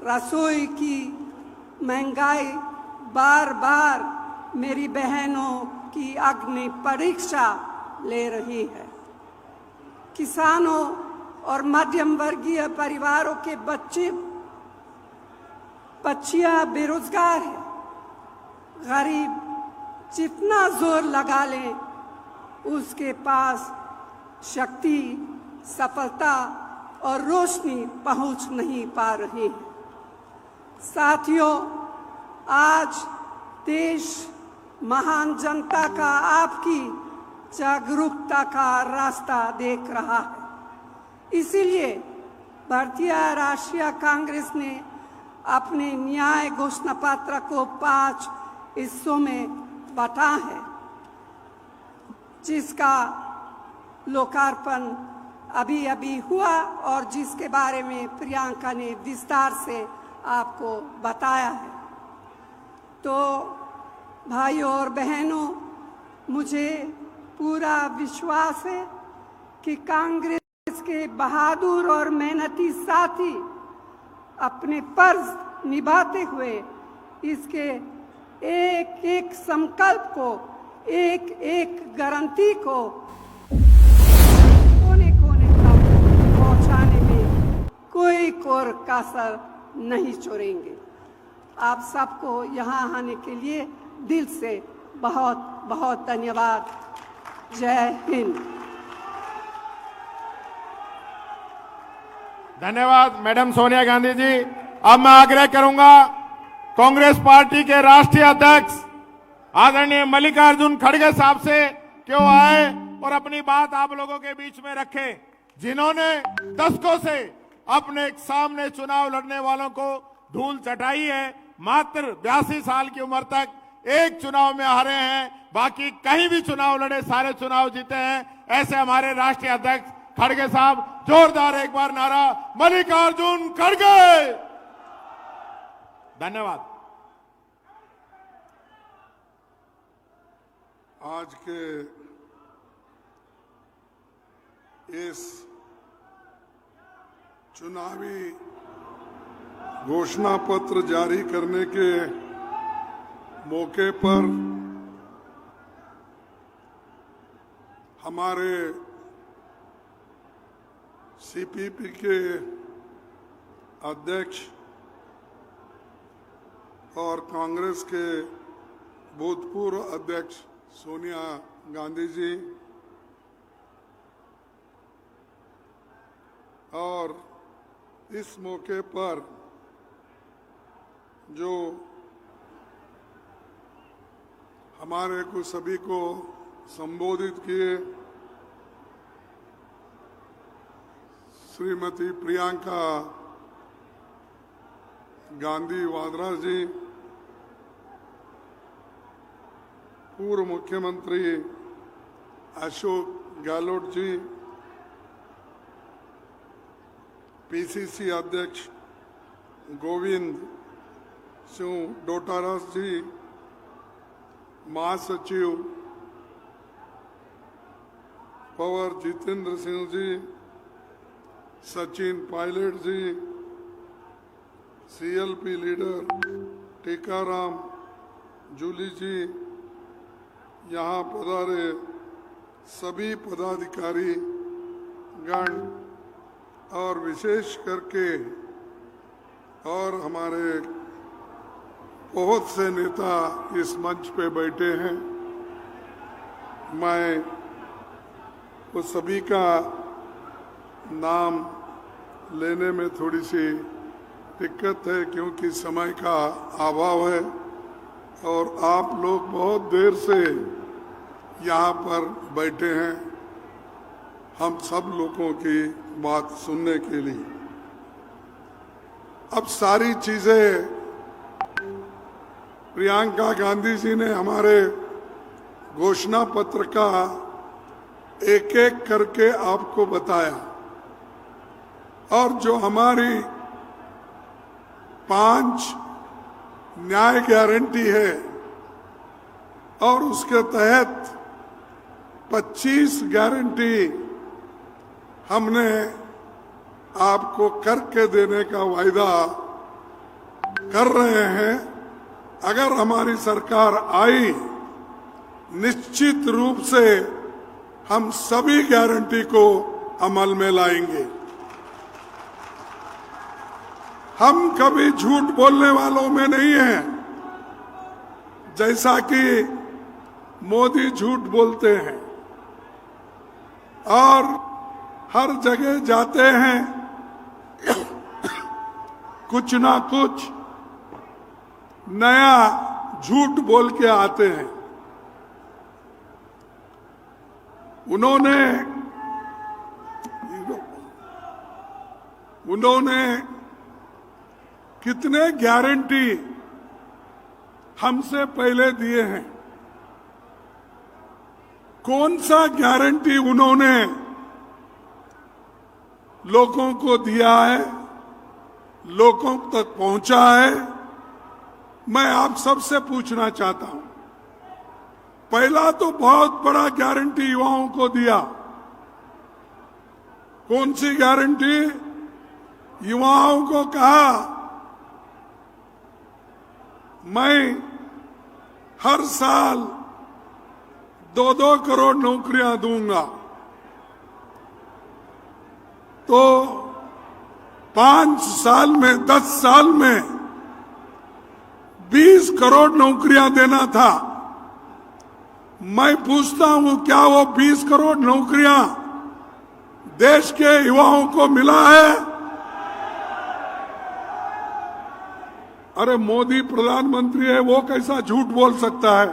रसोई की महंगाई बार बार मेरी बहनों की अग्नि परीक्षा ले रही है। किसानों और मध्यम वर्गीय परिवारों के बच्चियां बेरोजगार हैं। गरीब जितना जोर लगा ले, उसके पास शक्ति, सफलता और रोशनी पहुंच नहीं पा रही है। साथियों, आज देश महान जनता का आपकी जागरूकता का रास्ता देख रहा है। इसीलिए भारतीय राष्ट्रीय कांग्रेस ने अपने न्याय घोषणा पत्र को 5 हिस्सों में बांटा है, जिसका लोकार्पण अभी हुआ और जिसके बारे में प्रियंका ने विस्तार से आपको बताया है। तो भाइयों और बहनों, मुझे पूरा विश्वास है कि कांग्रेस के बहादुर और मेहनती साथी अपने फर्ज निभाते हुए इसके एक एक संकल्प को, एक एक गारंटी को कोने कोने तक पहुंचाने में कोई कोर कसर नहीं छोड़ेंगे। आप सबको यहाँ आने के लिए दिल से बहुत बहुत धन्यवाद। जय हिंद। धन्यवाद मैडम सोनिया गांधी जी। अब मैं आग्रह करूंगा कांग्रेस पार्टी के राष्ट्रीय अध्यक्ष आदरणीय मल्लिकार्जुन खड़गे साहब से कि वो आए और अपनी बात आप लोगों के बीच में रखें, जिन्होंने दशकों से अपने सामने चुनाव लड़ने वालों को धूल चटाई है। मात्र 82 साल की उम्र तक एक चुनाव में हारे हैं, बाकी कहीं भी चुनाव लड़े सारे चुनाव जीते हैं। ऐसे हमारे राष्ट्रीय अध्यक्ष खड़गे साहब, जोरदार एक बार नारा, मल्लिकार्जुन खड़गे। धन्यवाद। आज के इस चुनावी घोषणा पत्र जारी करने के मौके पर हमारे सीपीपी के अध्यक्ष और कांग्रेस के भूतपूर्व अध्यक्ष सोनिया गांधी जी और इस मौके पर जो हमारे को सभी को संबोधित किए, श्रीमती प्रियंका गांधी वाड्रा जी, पूर्व मुख्यमंत्री अशोक गहलोत जी, पीसीसी अध्यक्ष गोविंद सिंह डोटारा जी, महासचिव पवर जितेंद्र सिंह जी, सचिन पायलट जी, सीएलपी लीडर टीकाराम जूली जी, यहाँ पधारे सभी पदाधिकारी गण और विशेष करके और हमारे बहुत से नेता इस मंच पे बैठे हैं। मैं वो सभी का नाम लेने में थोड़ी सी दिक्कत है क्योंकि समय का अभाव है और आप लोग बहुत देर से यहाँ पर बैठे हैं हम सब लोगों की बात सुनने के लिए। अब सारी चीजें प्रियंका गांधी जी ने हमारे घोषणा पत्र का एक एक करके आपको बताया और जो हमारी 5 न्याय गारंटी है और उसके तहत 25 गारंटी हमने आपको करके देने का वायदा कर रहे हैं। अगर हमारी सरकार आई, निश्चित रूप से हम सभी गारंटी को अमल में लाएंगे। हम कभी झूठ बोलने वालों में नहीं हैं, जैसा कि मोदी झूठ बोलते हैं और हर जगह जाते हैं कुछ ना कुछ नया झूठ बोल के आते हैं। उन्होंने कितने गारंटी हमसे पहले दिए हैं, कौन सा गारंटी उन्होंने लोगों को दिया है, लोगों तक पहुंचा है, मैं आप सबसे पूछना चाहता हूं। पहला तो बहुत बड़ा गारंटी युवाओं को दिया। कौन सी गारंटी? युवाओं को कहा मैं हर साल 2-2 करोड़ नौकरियां दूंगा। तो 5 साल में 10 साल में 20 करोड़ नौकरियां देना था। मैं पूछता हूं क्या वो 20 करोड़ नौकरियां देश के युवाओं को मिला है? अरे मोदी प्रधानमंत्री है, वो कैसा झूठ बोल सकता है?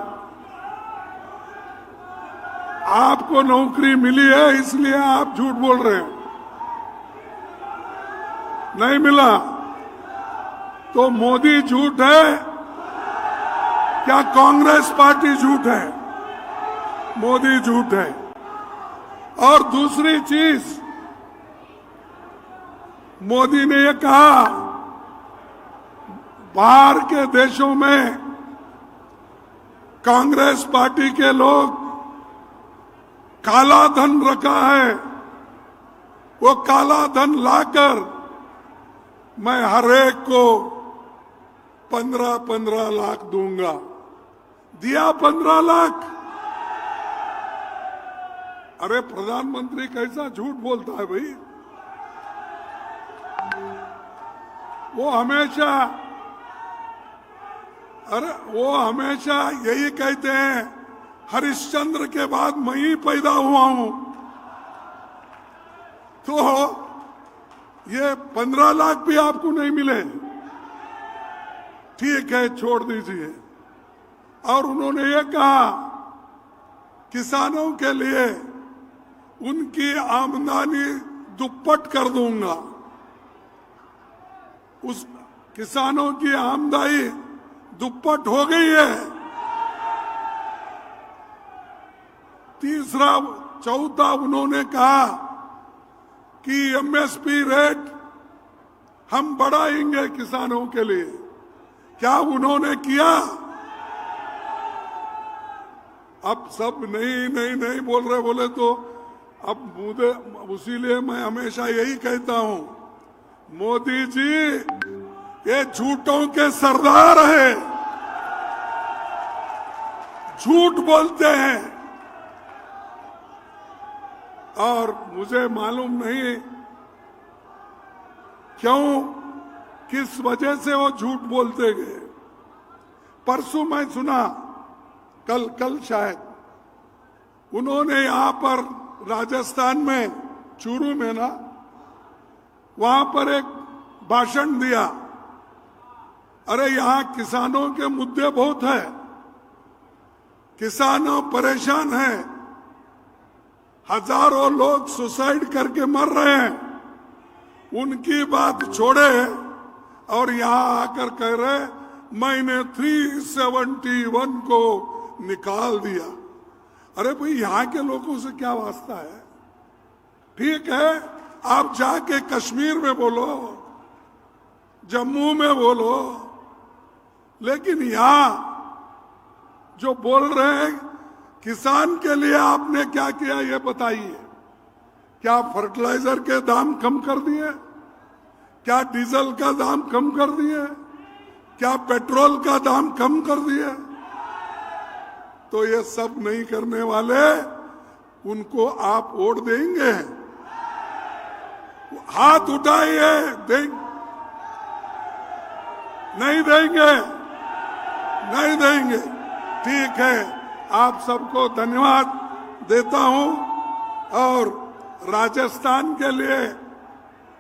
आपको नौकरी मिली है इसलिए आप झूठ बोल रहे हैं। नहीं मिला तो मोदी झूठ है क्या कांग्रेस पार्टी झूठ है? मोदी झूठ है। और दूसरी चीज, मोदी ने ये कहा बाहर के देशों में कांग्रेस पार्टी के लोग काला धन रखा है, वो काला धन लाकर मैं हर एक को 15-15 लाख दूंगा। दिया 15 लाख। अरे प्रधानमंत्री कैसा झूठ बोलता है भाई। वो हमेशा यही कहते हैं हरिश्चंद्र के बाद मैं ही पैदा हुआ हूं। तो ये 15 लाख भी आपको नहीं मिले, ठीक है छोड़ दीजिए। और उन्होंने ये कहा किसानों के लिए उनकी आमदनी दुप्पट कर दूंगा। उस किसानों की आमदनी दुप्पट हो गई है। तीसरा चौथा उन्होंने कहा कि एमएसपी रेट हम बढ़ाएंगे किसानों के लिए। क्या उन्होंने किया? अब सब नहीं बोल रहे बोले तो अब मुझे उसीलिए मैं हमेशा यही कहता हूं, मोदी जी ये झूठों के सरदार हैं, झूठ बोलते हैं। और मुझे मालूम नहीं क्यों, किस वजह से वो झूठ बोलते गए। परसों मैं सुना, कल शायद उन्होंने यहां पर राजस्थान में चूरू में ना, वहां पर एक भाषण दिया। अरे यहां किसानों के मुद्दे बहुत है, किसानों परेशान हैं, हजारों लोग सुसाइड करके मर रहे हैं। उनकी बात छोड़े और यहां आकर कह रहे मैंने 371 को निकाल दिया। अरे भाई यहां के लोगों से क्या वास्ता है? ठीक है आप जाके कश्मीर में बोलो, जम्मू में बोलो, लेकिन यहां जो बोल रहे हैं किसान के लिए आपने क्या किया ये बताइए। क्या फर्टिलाइजर के दाम कम कर दिए? क्या डीजल का दाम कम कर दिए? क्या पेट्रोल का दाम कम कर दिए? तो ये सब नहीं करने वाले उनको आप वोट देंगे? हाथ उठाइए। नहीं देंगे, नहीं देंगे। ठीक है, आप सबको धन्यवाद देता हूं। और राजस्थान के लिए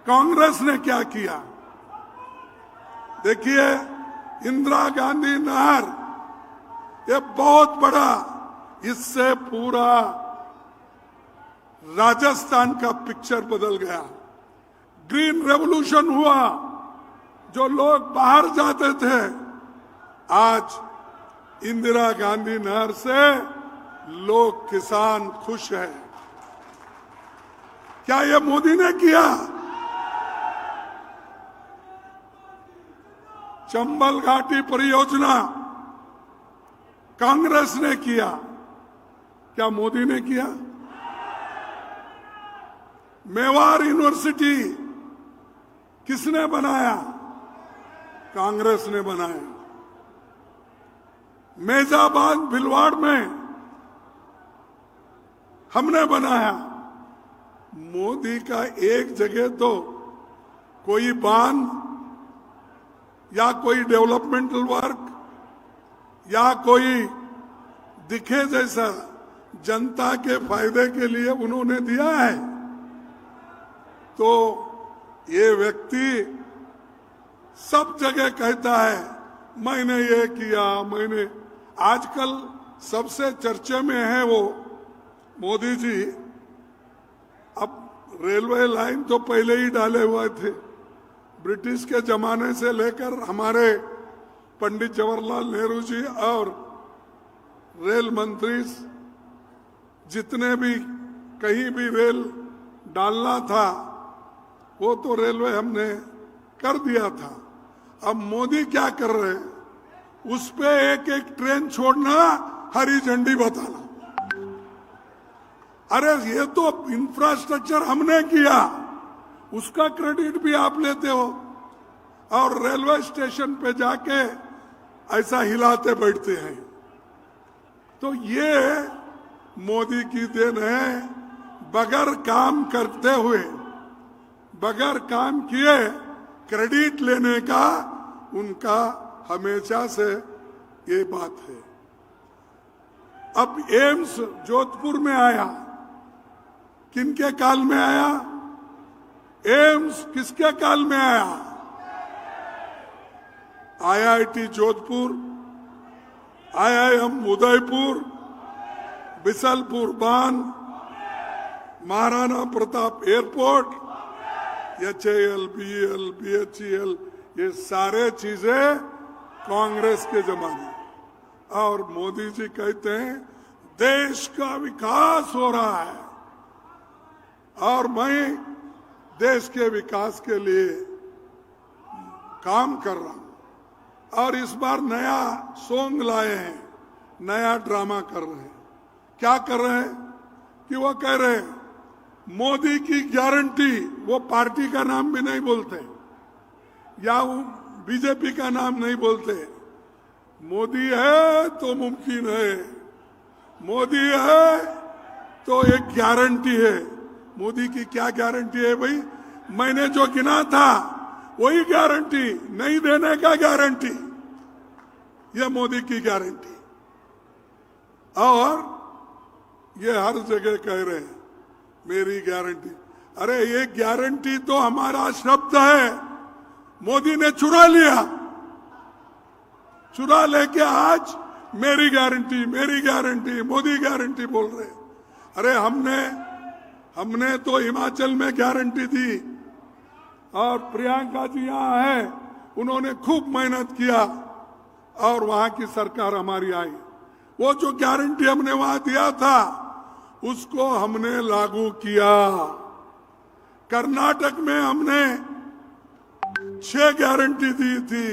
कांग्रेस ने क्या किया देखिए, इंदिरा गांधी नहर, ये बहुत बड़ा, इससे पूरा राजस्थान का पिक्चर बदल गया। ग्रीन रेवोल्यूशन हुआ, जो लोग बाहर जाते थे आज इंदिरा गांधी नहर से लोग किसान खुश हैं। क्या ये मोदी ने किया? चंबल घाटी परियोजना कांग्रेस ने किया, क्या मोदी ने किया? मेवाड़ यूनिवर्सिटी किसने बनाया? कांग्रेस ने बनाया। मेजाबाद भिलवाड़ में हमने बनाया। मोदी का एक जगह तो कोई बांध या कोई डेवलपमेंटल वर्क या कोई दिखे जैसा जनता के फायदे के लिए उन्होंने दिया है। तो ये व्यक्ति सब जगह कहता है मैंने ये किया, मैंने। आजकल सबसे चर्चे में है वो मोदी जी। अब रेलवे लाइन तो पहले ही डाले हुए थे, ब्रिटिश के जमाने से लेकर हमारे पंडित जवाहरलाल नेहरू जी और रेल मंत्री जितने भी कहीं भी रेल डालना था वो तो रेलवे हमने कर दिया था। अब मोदी क्या कर रहे हैं, उस पे एक एक ट्रेन छोड़ना, हरी झंडी बताना। अरे ये तो इंफ्रास्ट्रक्चर हमने किया, उसका क्रेडिट भी आप लेते हो और रेलवे स्टेशन पे जाके ऐसा हिलाते बैठते हैं। तो ये मोदी की देन है, बगैर काम करते हुए, बगैर काम किए क्रेडिट लेने का उनका हमेशा से ये बात है। अब एम्स जोधपुर में आया, किनके काल में आया? एम्स किसके काल में आया? आईआईटी जोधपुर, आईआईएम उदयपुर, बिसलपुर बांध, Maharana Pratap airport, HAL, BL, BHEL, ये सारे चीजें कांग्रेस के जमाने। और मोदी जी कहते हैं देश का विकास हो रहा है और मैं देश के विकास के लिए काम कर रहा हूं। और इस बार नया सॉन्ग लाए हैं, नया ड्रामा कर रहे हैं। क्या कर रहे हैं कि वो कह रहे हैं मोदी की गारंटी, वो पार्टी का नाम भी नहीं बोलते या वो बीजेपी का नाम नहीं बोलते। मोदी है तो मुमकिन है, मोदी है तो एक गारंटी है। मोदी की क्या गारंटी है भाई? मैंने जो गिना था वही गारंटी, नहीं देने का गारंटी, यह मोदी की गारंटी। और ये हर जगह कह रहे हैं मेरी गारंटी। अरे ये गारंटी तो हमारा शब्द है, मोदी ने चुरा लिया, चुरा लेके आज मेरी गारंटी, मेरी गारंटी, मोदी गारंटी बोल रहे। अरे हमने तो हिमाचल में गारंटी दी और प्रियंका जी यहाँ है, उन्होंने खूब मेहनत किया और वहां की सरकार हमारी आई। वो जो गारंटी हमने वहां दिया था उसको हमने लागू किया। कर्नाटक में हमने 6 गारंटी दी थी,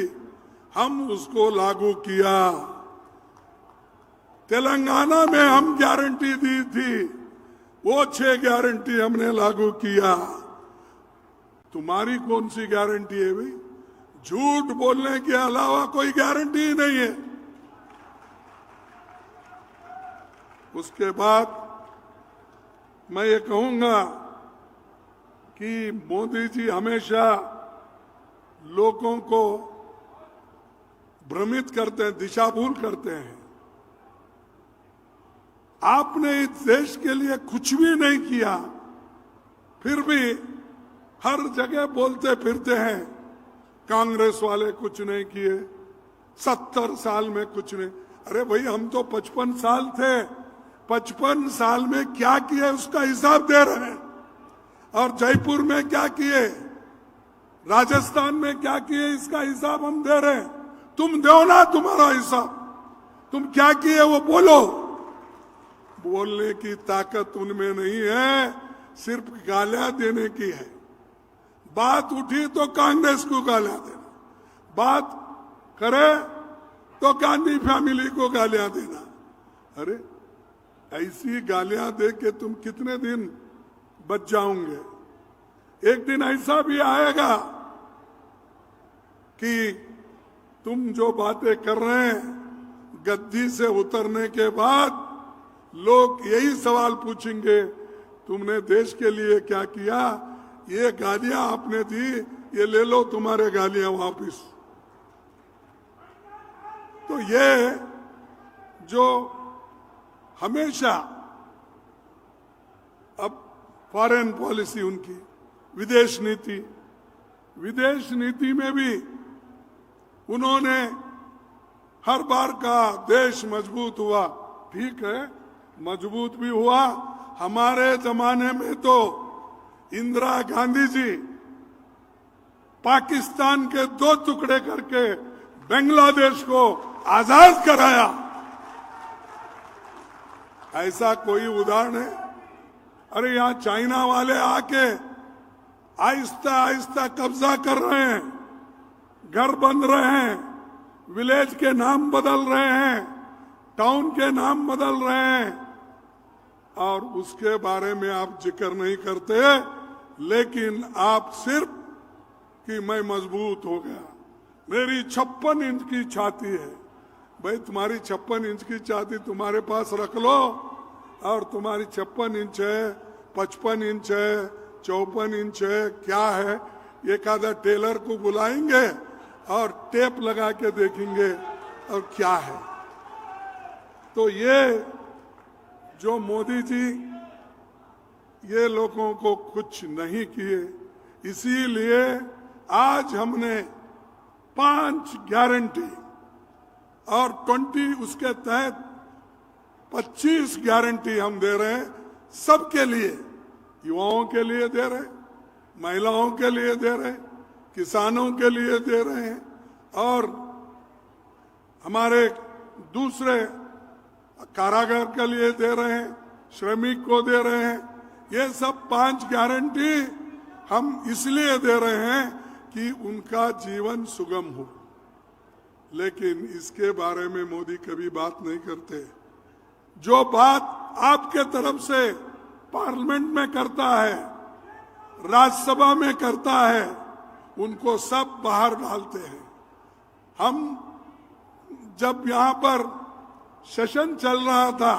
हम उसको लागू किया। तेलंगाना में हम गारंटी दी थी, वो 6 गारंटी हमने लागू किया। तुम्हारी कौन सी गारंटी है भाई? झूठ बोलने के अलावा कोई गारंटी ही नहीं है। उसके बाद मैं ये कहूंगा कि मोदी जी हमेशा लोगों को भ्रमित करते हैं, दिशाभूल करते हैं। आपने इस देश के लिए कुछ भी नहीं किया, फिर भी हर जगह बोलते फिरते हैं कांग्रेस वाले कुछ नहीं किए, 70 साल में कुछ नहीं। अरे भाई हम तो 55 साल थे, 55 साल में क्या किए उसका हिसाब दे रहे हैं। और जयपुर में क्या किए, राजस्थान में क्या किए, इसका हिसाब हम दे रहे हैं। तुम दो ना तुम्हारा हिसाब, तुम क्या किए वो बोलो। बोलने की ताकत उनमें नहीं है, सिर्फ गालियां देने की है। बात उठी तो कांग्रेस को गालियां देना, बात करे तो गांधी फैमिली को गालियां देना। अरे ऐसी गालियां दे के तुम कितने दिन बच जाओगे? एक दिन ऐसा भी आएगा कि तुम जो बातें कर रहे हैं, गद्दी से उतरने के बाद लोग यही सवाल पूछेंगे तुमने देश के लिए क्या किया? ये गालियां आपने दी, ये ले लो तुम्हारे गालियां वापिस। तो ये जो हमेशा अब फॉरेन पॉलिसी उनकी, विदेश नीति में भी उन्होंने हर बार कहा देश मजबूत हुआ। ठीक है, मजबूत भी हुआ। हमारे जमाने में तो इंदिरा गांधी जी पाकिस्तान के 2 टुकड़े करके बांग्लादेश को आजाद कराया। ऐसा कोई उदाहरण है? अरे यहां चाइना वाले आके आहिस्ता आहिस्ता कब्जा कर रहे हैं, घर बन रहे हैं, विलेज के नाम बदल रहे हैं, टाउन के नाम बदल रहे हैं, और उसके बारे में आप जिक्र नहीं करते। लेकिन आप सिर्फ कि मैं मजबूत हो गया, मेरी 56 इंच की छाती है। भाई तुम्हारी 56 इंच की छाती तुम्हारे पास रख लो, और तुम्हारी 56 इंच है, 55 इंच है, 54 इंच है, क्या है? एक आधा टेलर को बुलाएंगे और टेप लगा के देखेंगे और क्या है। तो ये जो मोदी जी ये लोगों को कुछ नहीं किए, इसीलिए आज हमने 5 गारंटी और 20 उसके तहत 25 गारंटी हम दे रहे हैं, सबके लिए, युवाओं के लिए दे रहे हैं, महिलाओं के लिए दे रहे हैं, किसानों के लिए दे रहे हैं, और हमारे दूसरे कारागार के लिए दे रहे हैं, श्रमिक को दे रहे हैं। ये सब 5 गारंटी हम इसलिए दे रहे हैं कि उनका जीवन सुगम हो। लेकिन इसके बारे में मोदी कभी बात नहीं करते। जो बात आपके तरफ से पार्लियामेंट में करता है, राज्यसभा में करता है, उनको सब बाहर डालते हैं। हम जब यहां पर सेशन चल रहा था,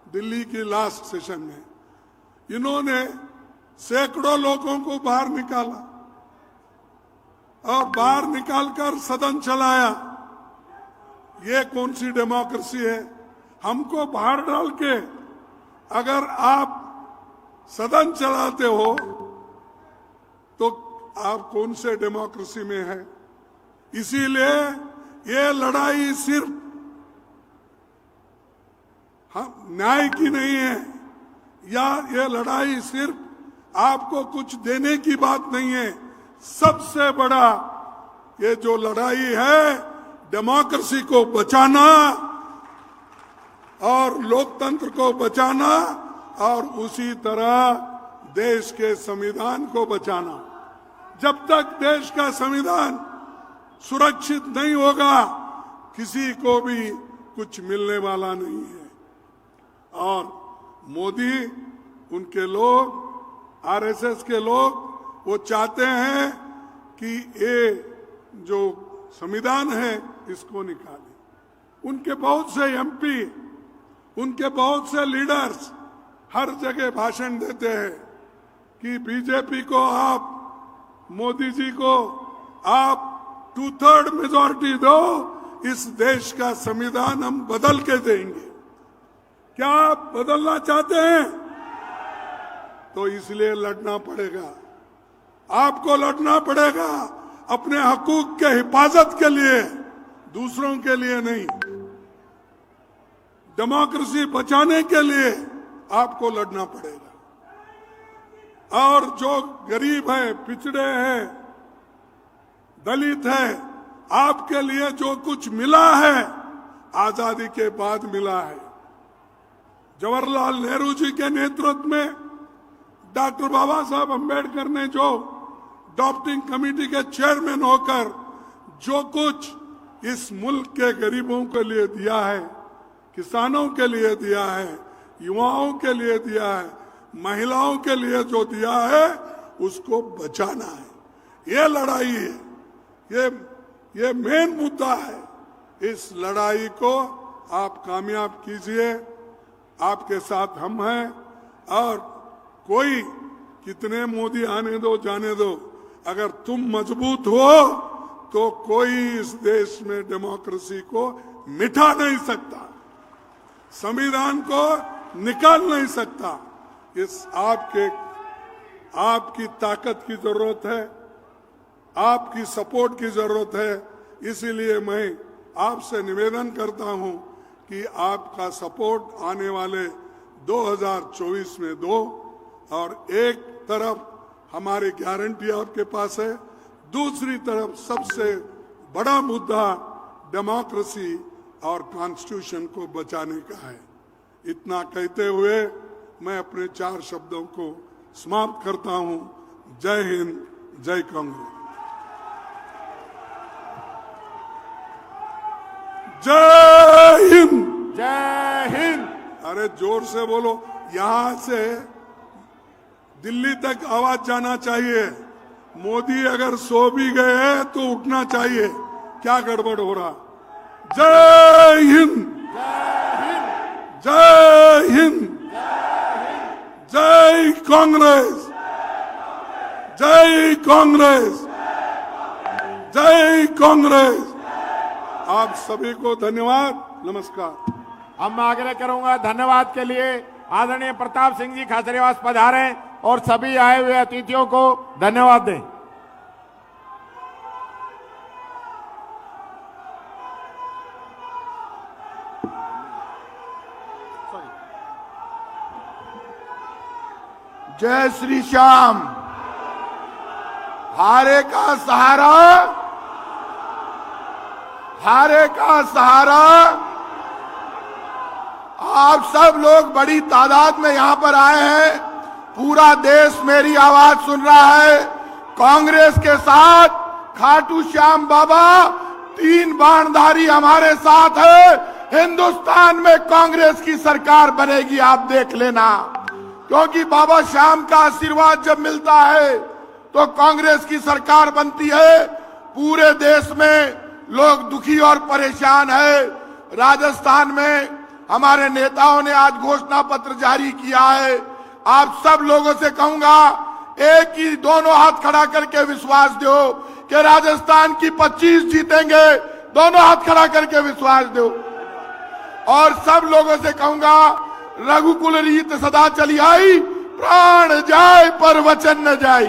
दिल्ली की लास्ट सेशन में, इन्होंने सैकड़ों लोगों को बाहर निकाला और बाहर निकालकर सदन चलाया। ये कौन सी डेमोक्रेसी है? हमको बाहर डाल के अगर आप सदन चलाते हो तो आप कौन से डेमोक्रेसी में है? इसीलिए ये लड़ाई सिर्फ न्याय की नहीं है, या ये लड़ाई सिर्फ आपको कुछ देने की बात नहीं है। सबसे बड़ा ये जो लड़ाई है, डेमोक्रेसी को बचाना और लोकतंत्र को बचाना, और उसी तरह देश के संविधान को बचाना। जब तक देश का संविधान सुरक्षित नहीं होगा, किसी को भी कुछ मिलने वाला नहीं है। और मोदी, उनके लोग, आरएसएस के लोग, वो चाहते हैं कि ये जो संविधान है इसको निकालें। उनके बहुत से एमपी, उनके बहुत से लीडर्स हर जगह भाषण देते हैं कि बीजेपी को आप, मोदी जी को आप 2/3 मेजॉरिटी दो, इस देश का संविधान हम बदल के देंगे। क्या आप बदलना चाहते हैं? तो इसलिए लड़ना पड़ेगा, आपको लड़ना पड़ेगा अपने हकूक के हिफाजत के लिए, दूसरों के लिए नहीं। डेमोक्रेसी बचाने के लिए आपको लड़ना पड़ेगा। और जो गरीब है, पिछड़े हैं, दलित है, आपके लिए जो कुछ मिला है आजादी के बाद मिला है। जवाहरलाल नेहरू जी के नेतृत्व में डॉक्टर बाबा साहब अम्बेडकर ने जो ड्राफ्टिंग कमेटी के चेयरमैन होकर जो कुछ इस मुल्क के गरीबों के लिए दिया है, किसानों के लिए दिया है, युवाओं के लिए दिया है, महिलाओं के लिए जो दिया है, उसको बचाना है। ये लड़ाई है, ये मेन मुद्दा है। इस लड़ाई को आप कामयाब कीजिए, आपके साथ हम हैं। और कोई कितने मोदी आने दो, जाने दो, अगर तुम मजबूत हो तो कोई इस देश में डेमोक्रेसी को मिटा नहीं सकता, संविधान को निकाल नहीं सकता। इस आपकी ताकत की जरूरत है, आपकी सपोर्ट की जरूरत है। इसीलिए मैं आपसे निवेदन करता हूं कि आपका सपोर्ट आने वाले 2024 में दो। और एक तरफ हमारी गारंटी आपके पास है, दूसरी तरफ सबसे बड़ा मुद्दा डेमोक्रेसी और कॉन्स्टिट्यूशन को बचाने का है। इतना कहते हुए मैं अपने 4 शब्दों को समाप्त करता हूं। जय हिंद, जय कांग्रेस। जय हिंद, जय हिंद। अरे जोर से बोलो, यहां से दिल्ली तक आवाज जाना चाहिए। मोदी अगर सो भी गए हैं तो उठना चाहिए। क्या गड़बड़ हो रहा? जय हिंद, जय हिंद, जय कांग्रेस, जय कांग्रेस, जय कांग्रेस। आप सभी को धन्यवाद, नमस्कार। अब मैं आग्रह करूंगा धन्यवाद के लिए आदरणीय प्रताप सिंह जी खाचरियावास पधारे और सभी आए हुए अतिथियों को धन्यवाद दें। जय श्री श्याम। हारे का सहारा, हारे का सहारा। आप सब लोग बड़ी तादाद में यहां पर आए हैं। पूरा देश मेरी आवाज सुन रहा है। कांग्रेस के साथ खाटू श्याम बाबा, 3 बाणधारी हमारे साथ है। हिंदुस्तान में कांग्रेस की सरकार बनेगी, आप देख लेना। क्योंकि बाबा श्याम का आशीर्वाद जब मिलता है तो कांग्रेस की सरकार बनती है। पूरे देश में लोग दुखी और परेशान है। राजस्थान में हमारे नेताओं ने आज घोषणा पत्र जारी किया है। आप सब लोगों से कहूंगा, एक ही दोनों हाथ खड़ा करके विश्वास दो कि राजस्थान की 25 जीतेंगे। दोनों हाथ खड़ा करके विश्वास दो। और सब लोगों से कहूंगा, रघुकुल रीत सदा चली आई, प्राण जाए पर वचन न जाए।